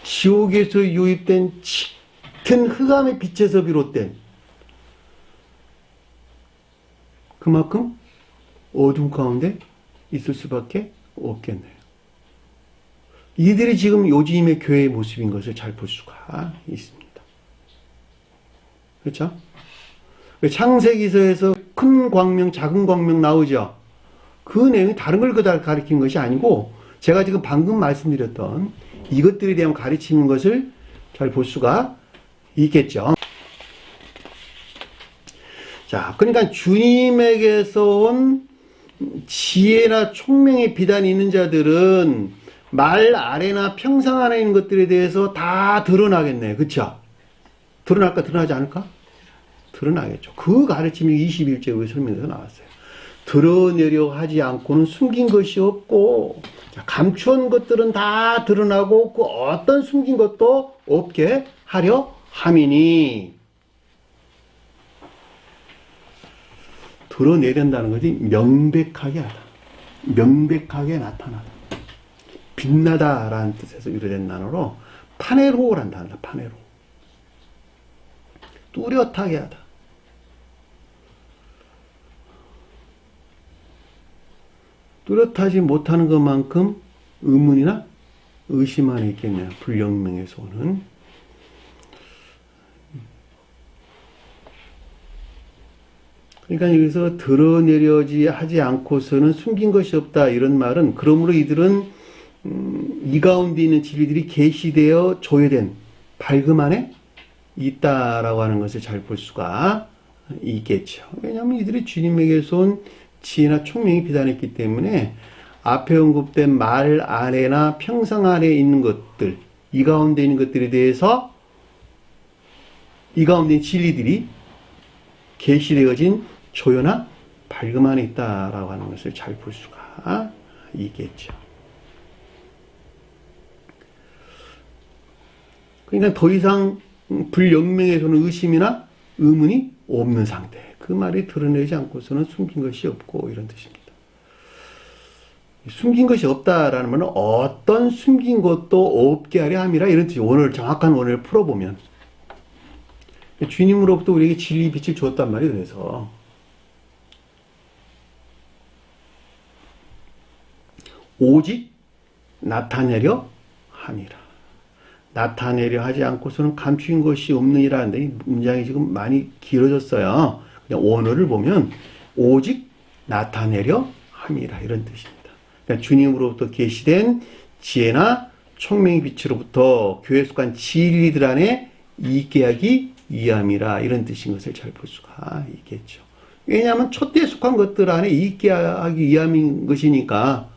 지옥에서 유입된 짙은 흑암의 빛에서 비롯된 그만큼 어둠 가운데 있을 수밖에 없겠네요. 이들이 지금 요즘의 교회의 모습인 것을 잘 볼 수가 있습니다. 그렇죠? 창세기서에서 큰 광명, 작은 광명 나오죠? 그 내용이 다른 걸 가리키는 것이 아니고 제가 지금 방금 말씀드렸던 이것들에 대한 가르치는 것을 잘 볼 수가 있겠죠. 자, 그러니까 주님에게서 온 지혜나 총명의 비단이 있는 자들은 말 아래나 평상 안에 있는 것들에 대해서 다 드러나겠네요. 그렇죠? 드러날까 드러나지 않을까? 드러나겠죠. 그 가르침이 21절에 설명에서 나왔어요. 드러내려 하지 않고는 숨긴 것이 없고, 감추온 것들은 다 드러나고 그 어떤 숨긴 것도 없게 하려 함이니. 드러내린다는 것이 명백하게 하다, 명백하게 나타나다, 빛나다라는 뜻에서 유래된 단어로 파네로라는 단어다. 파네로, 뚜렷하게 하다. 뚜렷하지 못하는 것만큼 의문이나 의심 안에 있겠네요. 불영명에서 오는. 그러니까 여기서 드러내려지 하지 않고서는 숨긴 것이 없다, 이런 말은, 그러므로 이들은 이 가운데 있는 진리들이 계시되어 조회된 밝음 안에 있다라고 하는 것을 잘 볼 수가 있겠죠. 왜냐하면 이들이 주님에게서 온 지혜나 총명이 비단했기 때문에 앞에 언급된 말 안에나 평상 안에 있는 것들, 이 가운데 있는 것들에 대해서 이 가운데 있는 진리들이 계시되어진 조연한 밝음 안에 있다라고 하는 것을 잘 볼 수가 있겠죠. 그러니까 더 이상 불영명에서는 의심이나 의문이 없는 상태. 그 말이 드러내지 않고서는 숨긴 것이 없고, 이런 뜻입니다. 숨긴 것이 없다라는 말은 어떤 숨긴 것도 없게 하려 함이라, 이런 뜻이, 오늘 정확한 원어를 풀어보면 주님으로부터 우리에게 진리 빛을 주었단 말이에요. 그래서 오직 나타내려 함이라. 나타내려 하지 않고서는 감추인 것이 없느니라는데, 이 문장이 지금 많이 길어졌어요. 그냥 원어를 보면 오직 나타내려 함이라, 이런 뜻입니다. 그러니까 주님으로부터 계시된 지혜나 총명의 빛으로부터 교회 속한 진리들 안에 있게 하기 위함이라, 이런 뜻인 것을 잘 볼 수가 있겠죠. 왜냐하면 촛대에 속한 것들 안에 있게 하기 위함인 것이니까.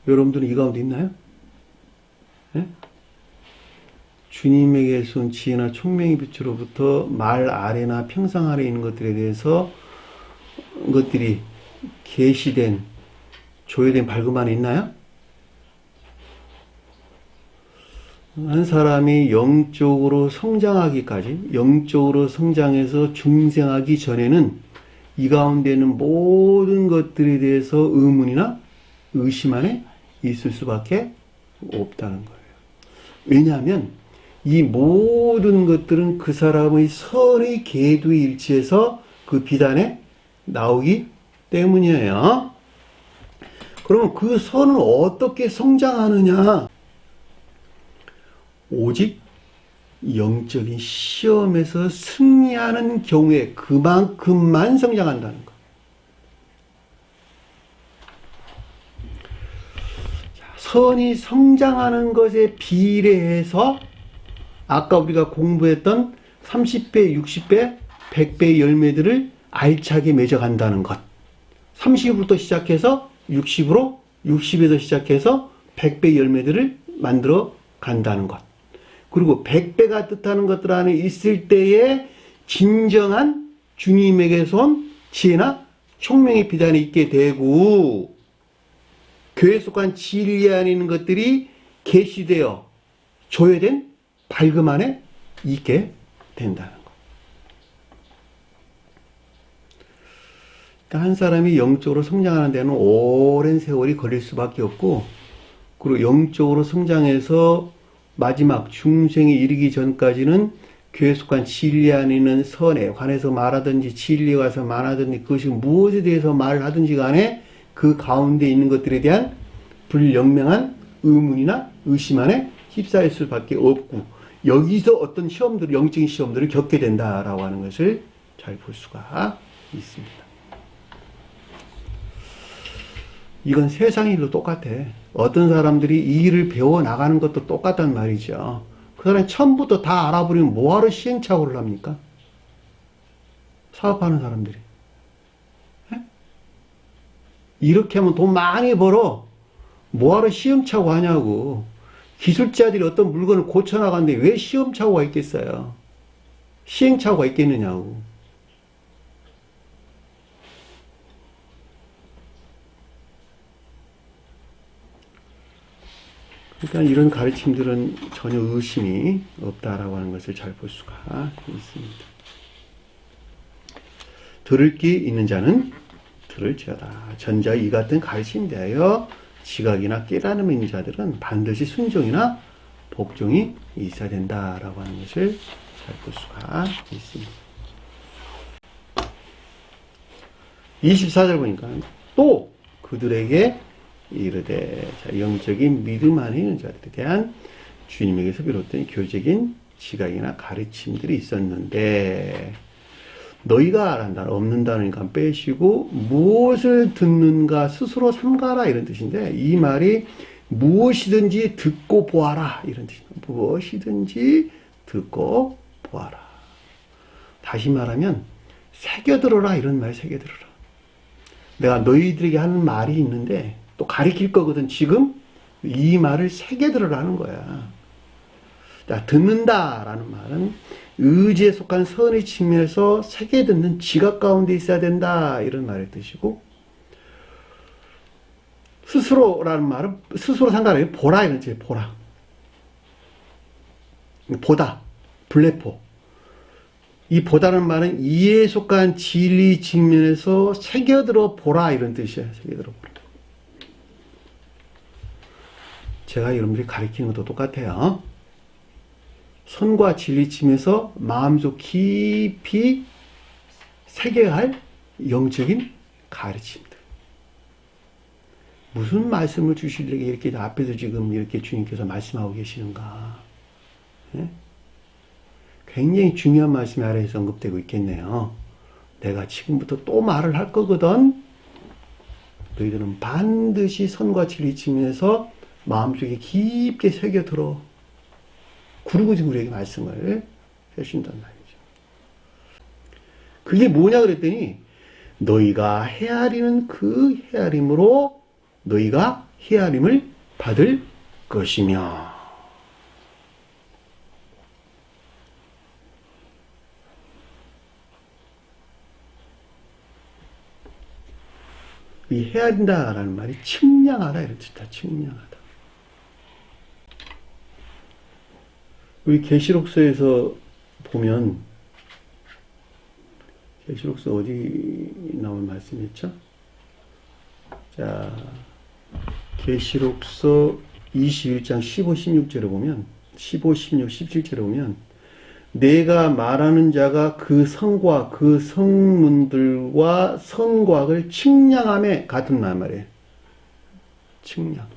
여러분들은 이 가운데 있나요? 네? 주님에게서 온 지혜나 총명의 빛으로부터 말 아래나 평상 아래 있는 것들에 대해서 것들이 계시된 조회된 밝음 안에 있나요? 한 사람이 영적으로 성장하기까지, 영적으로 성장해서 중생하기 전에는 이 가운데 있는 모든 것들에 대해서 의문이나 의심 안에 있을 수밖에 없다는 거예요. 왜냐하면 이 모든 것들은 그 사람의 선의 계도에 일치해서 그 비단에 나오기 때문이에요. 그러면 그 선은 어떻게 성장하느냐? 오직 영적인 시험에서 승리하는 경우에 그만큼만 성장한다는 것. 선이 성장하는 것에 비례해서 아까 우리가 공부했던 30배, 60배, 100배의 열매들을 알차게 맺어간다는 것. 30부터 시작해서 60으로, 60에서 시작해서 100배의 열매들을 만들어 간다는 것. 그리고 100배가 뜻하는 것들 안에 있을 때에 진정한 주님에게서 온 지혜나 총명의 비단이 있게 되고, 교회에 속한 진리 안에 있는 것들이 계시되어 조회된 밝음 안에 있게 된다는 것. 그러니까 한 사람이 영적으로 성장하는 데는 오랜 세월이 걸릴 수밖에 없고, 그리고 영적으로 성장해서 마지막 중생에 이르기 전까지는 교회에 속한 진리 안에 있는 선에 관해서 말하든지 진리에 관해서 말하든지 그것이 무엇에 대해서 말을 하든지 간에 그 가운데 있는 것들에 대한 불영명한 의문이나 의심 안에 휩싸일 수밖에 없고, 여기서 어떤 시험들, 영적인 시험들을 겪게 된다라고 하는 것을 잘 볼 수가 있습니다. 이건 세상 일로 똑같아. 어떤 사람들이 이 일을 배워나가는 것도 똑같단 말이죠. 그 사람이 처음부터 다 알아버리면 뭐하러 시행착오를 합니까? 사업하는 사람들이. 에? 이렇게 하면 돈 많이 벌어. 뭐하러 시행착오 하냐고. 기술자들이 어떤 물건을 고쳐나가는데 왜 시험착오가 있겠어요? 시행착오가 있겠느냐고. 그러니까 이런 가르침들은 전혀 의심이 없다라고 하는 것을 잘 볼 수가 있습니다. 들을 귀 있는 자는 들을지어다. 전자의 이 같은 가르침에 대하여 지각이나 깨달음이 있는 자들은 반드시 순종이나 복종이 있어야 된다라고 하는 것을 잘 볼 수가 있습니다. 24절 보니까 또 그들에게 이르되, 자, 영적인 믿음 안에 있는 자들에 대한 주님에게서 비롯된 교적인 지각이나 가르침들이 있었는데, 너희가 아란다, 없는 단어니까 빼시고 무엇을 듣는가 스스로 삼가라 이런 뜻인데, 이 말이 무엇이든지 듣고 보아라 이런 뜻입니다. 무엇이든지 듣고 보아라. 다시 말하면 새겨들어라 이런 말, 새겨들어라. 내가 너희들에게 하는 말이 있는데 또 가르칠 거거든. 지금 이 말을 새겨들으라는 거야. 자, 듣는다라는 말은 의지에 속한 선의 측면에서 새겨듣는 지각 가운데 있어야 된다 이런 말의 뜻이고, 스스로라는 말은 스스로 상관없이 보라 이런 뜻이에요. 보라, 보다, 블레포. 이 보다는 말은 이해에 속한 진리 측면에서 새겨들어 보라 이런 뜻이에요. 새겨들어 보라. 제가 여러분들이 가르치는 것도 똑같아요. 선과 진리 측면에서 마음속 깊이 새겨야 할 영적인 가르침들. 무슨 말씀을 주시려고 이렇게 앞에서 지금 이렇게 주님께서 말씀하고 계시는가. 예? 굉장히 중요한 말씀이 아래에서 언급되고 있겠네요. 내가 지금부터 또 말을 할 거거든. 너희들은 반드시 선과 진리 측면에서 마음속에 깊게 새겨들어. 그러고 지금 우리에게 말씀을 해주신단 말이죠. 그게 뭐냐 그랬더니, 너희가 헤아리는 그 헤아림으로 너희가 헤아림을 받을 것이며. 이 헤아린다라는 말이 측량하다 이런 뜻이다. 측량하다. 우리 계시록서에서 보면, 계시록서 어디 나온 말씀이었죠? 자, 계시록서 21장 15, 16절에 보면, 15, 16, 17절에 보면, 내가 말하는 자가 그 성과 그 성문들과 성곽을 측량함에 같은 말이에요. 측량.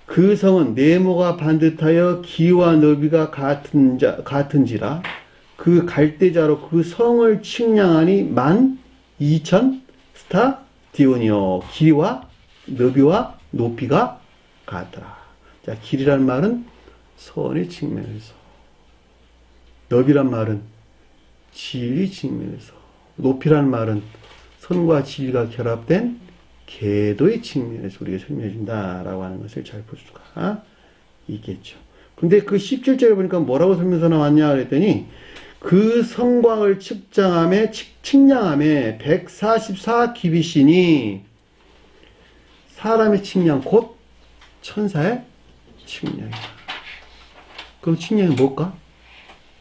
그 성은 네모가 반듯하여 길이와 너비가 같은지라 그 갈대자로 그 성을 측량하니 12,000 스타디온이요. 길이와 너비와 높이가 같더라. 자, 길이란 말은 선의 측면에서, 너비란 말은 진리 측면에서, 높이란 말은 선과 진리가 결합된 궤도의 측면에서 우리가 설명해 준다라고 하는 것을 잘 볼 수가 있겠죠. 근데 그 17절에 보니까 뭐라고 설명서 나왔냐 그랬더니, 그 성곽을 측량함에 144 규빗이니 사람의 측량 곧 천사의 측량이다. 그럼 측량이 뭘까?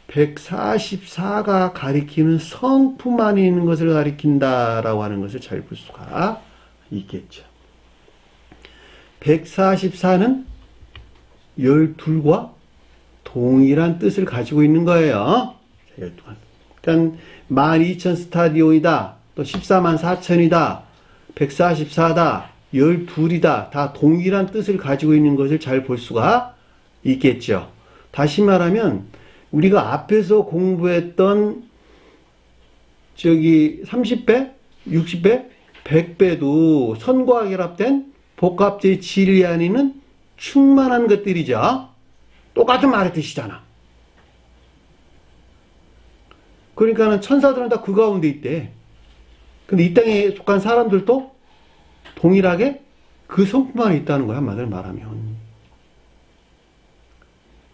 144가 가리키는 성품 안에 있는 것을 가리킨다라고 하는 것을 잘 볼 수가 있겠죠. 144는 12과 동일한 뜻을 가지고 있는 거예요. 12. 그러니까 12,000 스타디온이다. 또 14만 4천이다. 144다. 12이다. 다 동일한 뜻을 가지고 있는 것을 잘 볼 수가 있겠죠. 다시 말하면 우리가 앞에서 공부했던 30배, 60배, 100배도 선과 결합된 복합제의 진리 안에는 충만한 것들이죠. 똑같은 말의 뜻이잖아. 그러니까는 천사들은 다 그 가운데 있대. 근데 이 땅에 속한 사람들도 동일하게 그 성품 안에 있다는 거야, 한마디로 말하면.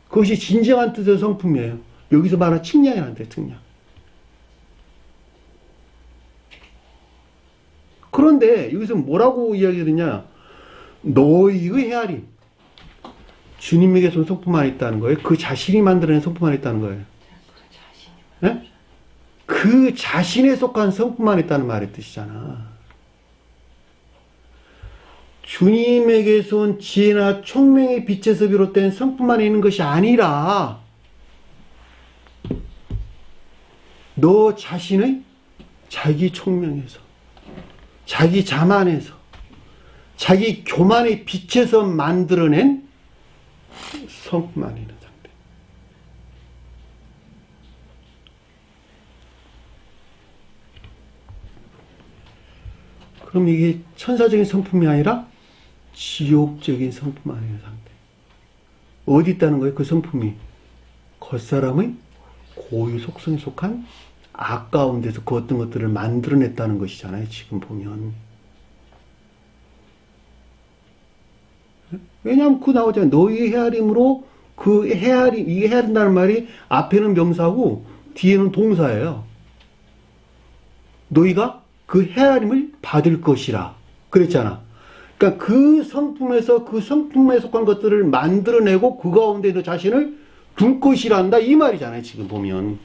그것이 진정한 뜻의 성품이에요. 여기서 말하는 측량이라는 뜻, 측량. 그런데 여기서 뭐라고 이야기하느냐? 너희의 헤아림. 주님에게 선 성품 안에 있다는 거예요. 그 자신이 만들어낸 성품 안에 있다는 거예요. 네? 그 자신에 속한 성품 안에 있다는 말의 뜻이잖아. 주님에게서 온 지혜나 총명의 빛에서 비롯된 성품 안에 있는 것이 아니라 너 자신의 자기 총명에서, 자기 자만에서, 자기 교만의 빛에서 만들어낸 성품 안에 있는 상태. 그럼 이게 천사적인 성품이 아니라 지옥적인 성품 안에 있는 상태. 어디 있다는 거예요? 그 성품이 겉사람의 고유 속성에 속한 악 가운데서 그 어떤 것들을 만들어냈다는 것이잖아요. 지금 보면. 왜냐하면 그 나오잖아요. 너희 헤아림으로 그 헤아림, 이게 헤아린다는 말이 앞에는 명사고 뒤에는 동사예요. 너희가 그 헤아림을 받을 것이라 그랬잖아. 그러니까 그 성품에서 그 성품에 속한 것들을 만들어내고 그 가운데 너 자신을 둘 것이란다 이 말이잖아요. 지금 보면.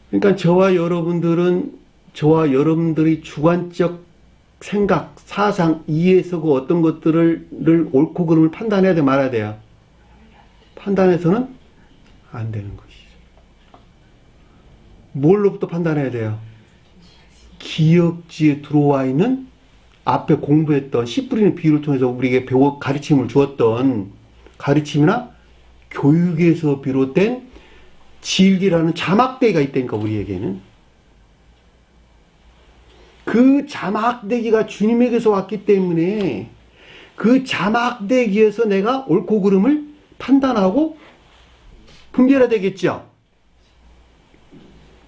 그러니까 저와 여러분들의 주관적 생각, 사상, 이해에서 그 어떤 것들을 옳고 그름을 판단해야 돼, 말아야 돼요. 판단해서는 안 되는 것이죠. 뭘로부터 판단해야 돼요? 기억지에 들어와 있는 앞에 공부했던 씨 뿌리는 비유를 통해서 우리에게 가르침을 주었던 가르침이나 교육에서 비롯된 진리라는 자막대기가 있다니까, 우리에게는. 그 자막대기가 주님에게서 왔기 때문에 그 자막대기에서 내가 옳고 그름을 판단하고 분별해야 되겠죠.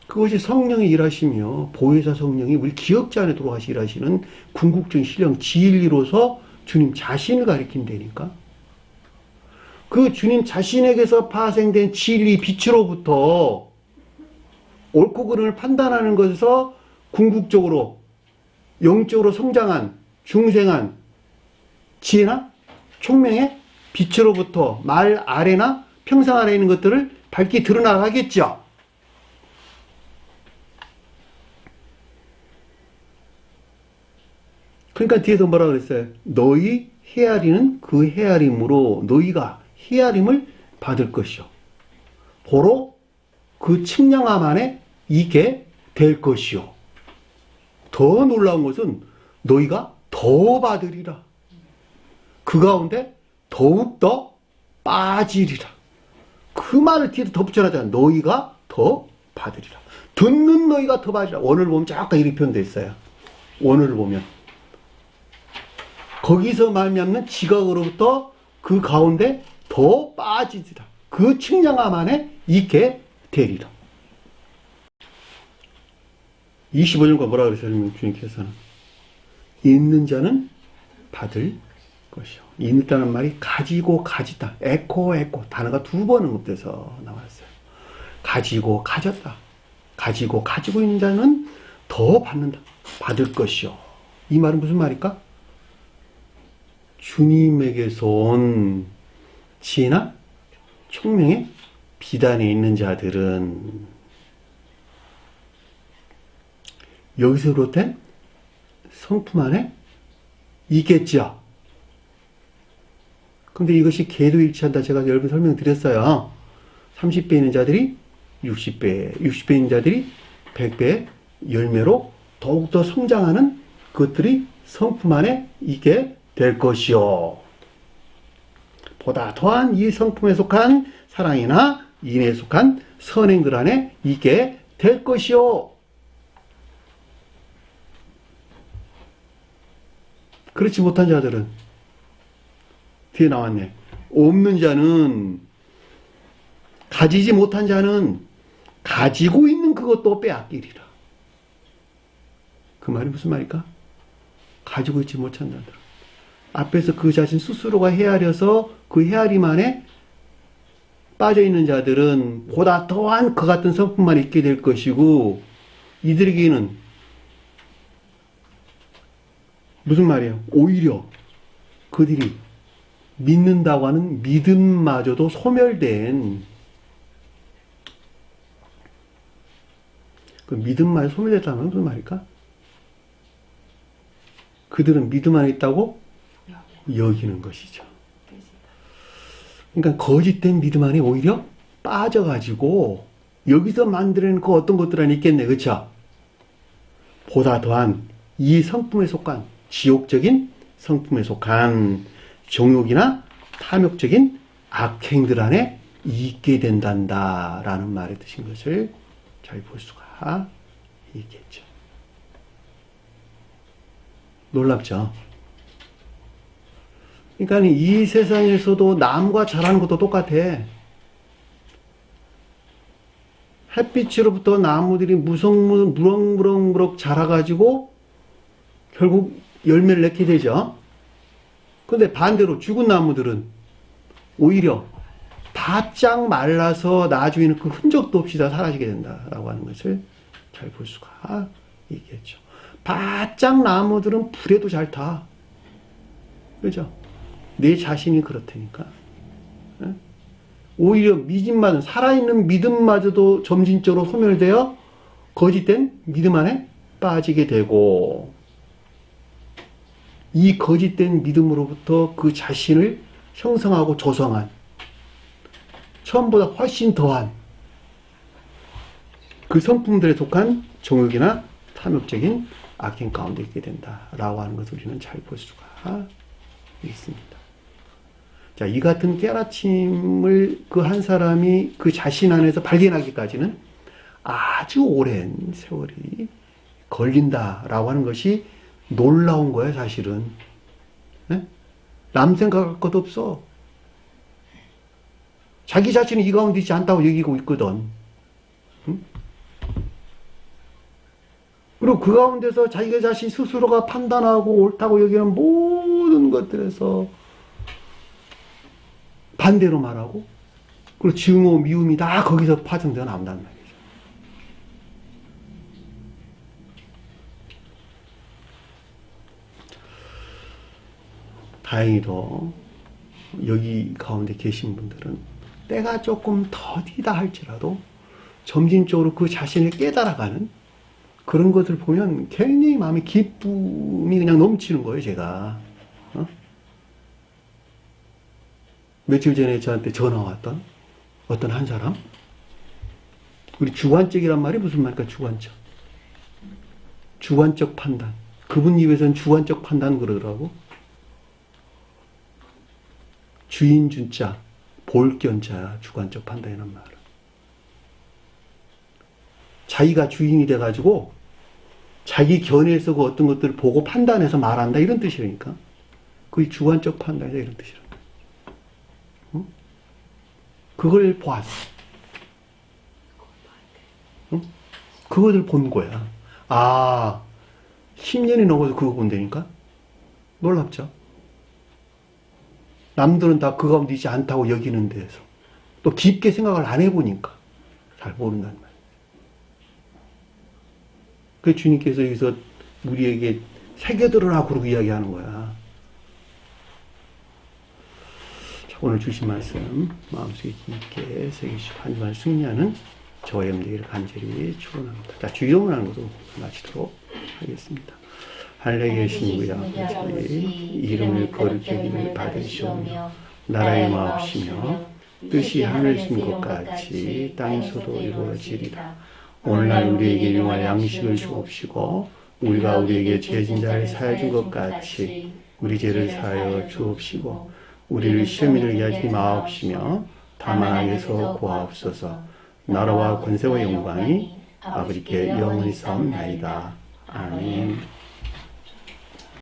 그것이 성령의 일하시며 보혜사 성령이 우리 기억자 안에 들어와서 일하시는 궁극적인 신령 진리로서 주님 자신을 가리킨다니까. 그 주님 자신에게서 파생된 진리 빛으로부터 옳고 그름을 판단하는 것에서 궁극적으로 영적으로 성장한 중생한 지혜나 총명의 빛으로부터 말 아래나 평상 아래에 있는 것들을 밝게 드러나가겠죠. 그러니까 뒤에서 뭐라 그랬어요? 너희 헤아리는 그 헤아림으로 너희가 헤아림을 받을 것이요. 보로 그 측량함 안에 있게 될 것이요. 더 놀라운 것은 너희가 더 받으리라. 그 가운데 더욱더 빠지리라. 그 말을 뒤에서 덧붙여놨잖아. 너희가 더 받으리라. 듣는 너희가 더 받으리라. 원어를 보면 잠깐 이렇게 표현되어 있어요. 원어를 보면. 거기서 말미암는 지각으로부터 그 가운데 더 빠지리라. 그 측량함 안에 있게 되리라. 25절과 뭐라 그랬어요? 주님께서는 있는 자는 받을 것이요. 있다는 말이 가지고 가지다. 에코 단어가 두 번 언급돼서 나왔어요. 가지고 가졌다. 가지고 가지고 있는 자는 더 받는다. 받을 것이요. 이 말은 무슨 말일까? 주님에게서 온 지혜나 총명의 비단에 있는 자들은 여기서 비롯된 성품 안에 있겠죠. 근데 이것이 궤도일치한다. 제가 여러 번 설명드렸어요. 30배 있는 자들이 60배, 60배 있는 자들이 100배의 열매로 더욱더 성장하는 것들이 성품 안에 있게 될 것이요. 보다 더한 이 성품에 속한 사랑이나 인에 속한 선행들 안에 있게 될 것이요. 그렇지 못한 자들은 뒤에 나왔네. 없는 자는, 가지지 못한 자는 가지고 있는 그것도 빼앗기리라. 그 말이 무슨 말일까? 가지고 있지 못한 자들. 앞에서 그 자신 스스로가 헤아려서 그 헤아림 안에 빠져있는 자들은 보다 더한 그 같은 성품만 있게 될 것이고, 이들에게는 무슨 말이에요? 오히려 그들이 믿는다고 하는 믿음마저도 소멸된, 그 믿음마저 소멸됐다는 무슨 말일까? 그들은 믿음 안에 있다고 여기는 것이죠. 그러니까 거짓된 믿음 안에 오히려 빠져가지고 여기서 만들어낸 그 어떤 것들 안에 있겠네, 그렇죠? 보다 더한 이 성품에 속한, 지옥적인 성품에 속한 정욕이나 탐욕적인 악행들 안에 있게 된단다라는 말의 뜻인 것을 잘 볼 수가 있겠죠. 놀랍죠? 그러니까 이 세상에서도 남과 자라는 것도 똑같아. 햇빛으로부터 나무들이 무럭무럭 자라가지고 결국 열매를 맺게 되죠. 근데 반대로 죽은 나무들은 오히려 바짝 말라서 나중에는 그 흔적도 없이 다 사라지게 된다라고 하는 것을 잘 볼 수가 있겠죠. 바짝 나무들은 불에도 잘 타. 그죠? 내 자신이 그렇다니까. 오히려 믿음마저, 살아있는 믿음마저도 점진적으로 소멸되어 거짓된 믿음 안에 빠지게 되고, 이 거짓된 믿음으로부터 그 자신을 형성하고 조성한, 처음보다 훨씬 더한 그 성품들에 속한 정욕이나 탐욕적인 악행 가운데 있게 된다라고 하는 것을 우리는 잘 볼 수가 있습니다. 자, 이 같은 깨닫힘을 그 한 사람이 그 자신 안에서 발견하기까지는 아주 오랜 세월이 걸린다라고 하는 것이 놀라운 거예요, 사실은. 네? 남 생각할 것 없어. 자기 자신이 이 가운데 있지 않다고 여기고 있거든. 응? 그리고 그 가운데서 자기 자신 스스로가 판단하고 옳다고 여기는 모든 것들에서 반대로 말하고, 그리고 증오, 미움이 다 거기서 파생되어 나온단 말이죠. 다행히도 여기 가운데 계신 분들은 때가 조금 더디다 할지라도 점진적으로 그 자신을 깨달아가는 그런 것을 보면 굉장히 마음에 기쁨이 그냥 넘치는 거예요, 제가. 며칠 전에 저한테 전화 왔던 어떤 한 사람, 우리 주관적이란 말이 무슨 말일까? 주관적 판단. 그분 입에서는 주관적 판단 그러더라고. 주인 준자, 볼견자, 주관적 판단이란 말은. 자기가 주인이 돼가지고 자기 견해에서 그 어떤 것들을 보고 판단해서 말한다, 이런 뜻이라니까. 그게 주관적 판단이다, 이런 뜻이라. 응? 그걸 보았어. 응? 그것을 본 거야. 아, 10년이 넘어서 그거 본다니까? 놀랍죠? 남들은 다 그 가운데 있지 않다고 여기는 데에서 또 깊게 생각을 안 해보니까 잘 모른다는 말이에요. 그래서 주님께서 여기서 우리에게 새겨들으라 그러고 이야기하는 거야. 자, 오늘 주신 말씀 마음속에 깊게 새기시고 한 주간 승리하는 저와 여러분들에게 간절히 축원합니다. 자, 주의dom을 하는 것으로 마치도록 하겠습니다. 하늘에 계신 우리 아버지, 이름을 거룩히 받으시오며 나라의 마옵시며 뜻이 하늘에서 인 것 같이 땅에서도 이루어지리다. 오늘날 우리에게 일용할 양식을 주옵시고 우리가 우리에게 죄진 자를 사하여 준 것 같이 우리 죄를 사하여 주옵시고 우리를 시험에 들게 하지 마옵시며 다만 악에서 구하옵소서. 나라와 권세와 영광이 아버지께 영원히 사옵나이다. 아멘.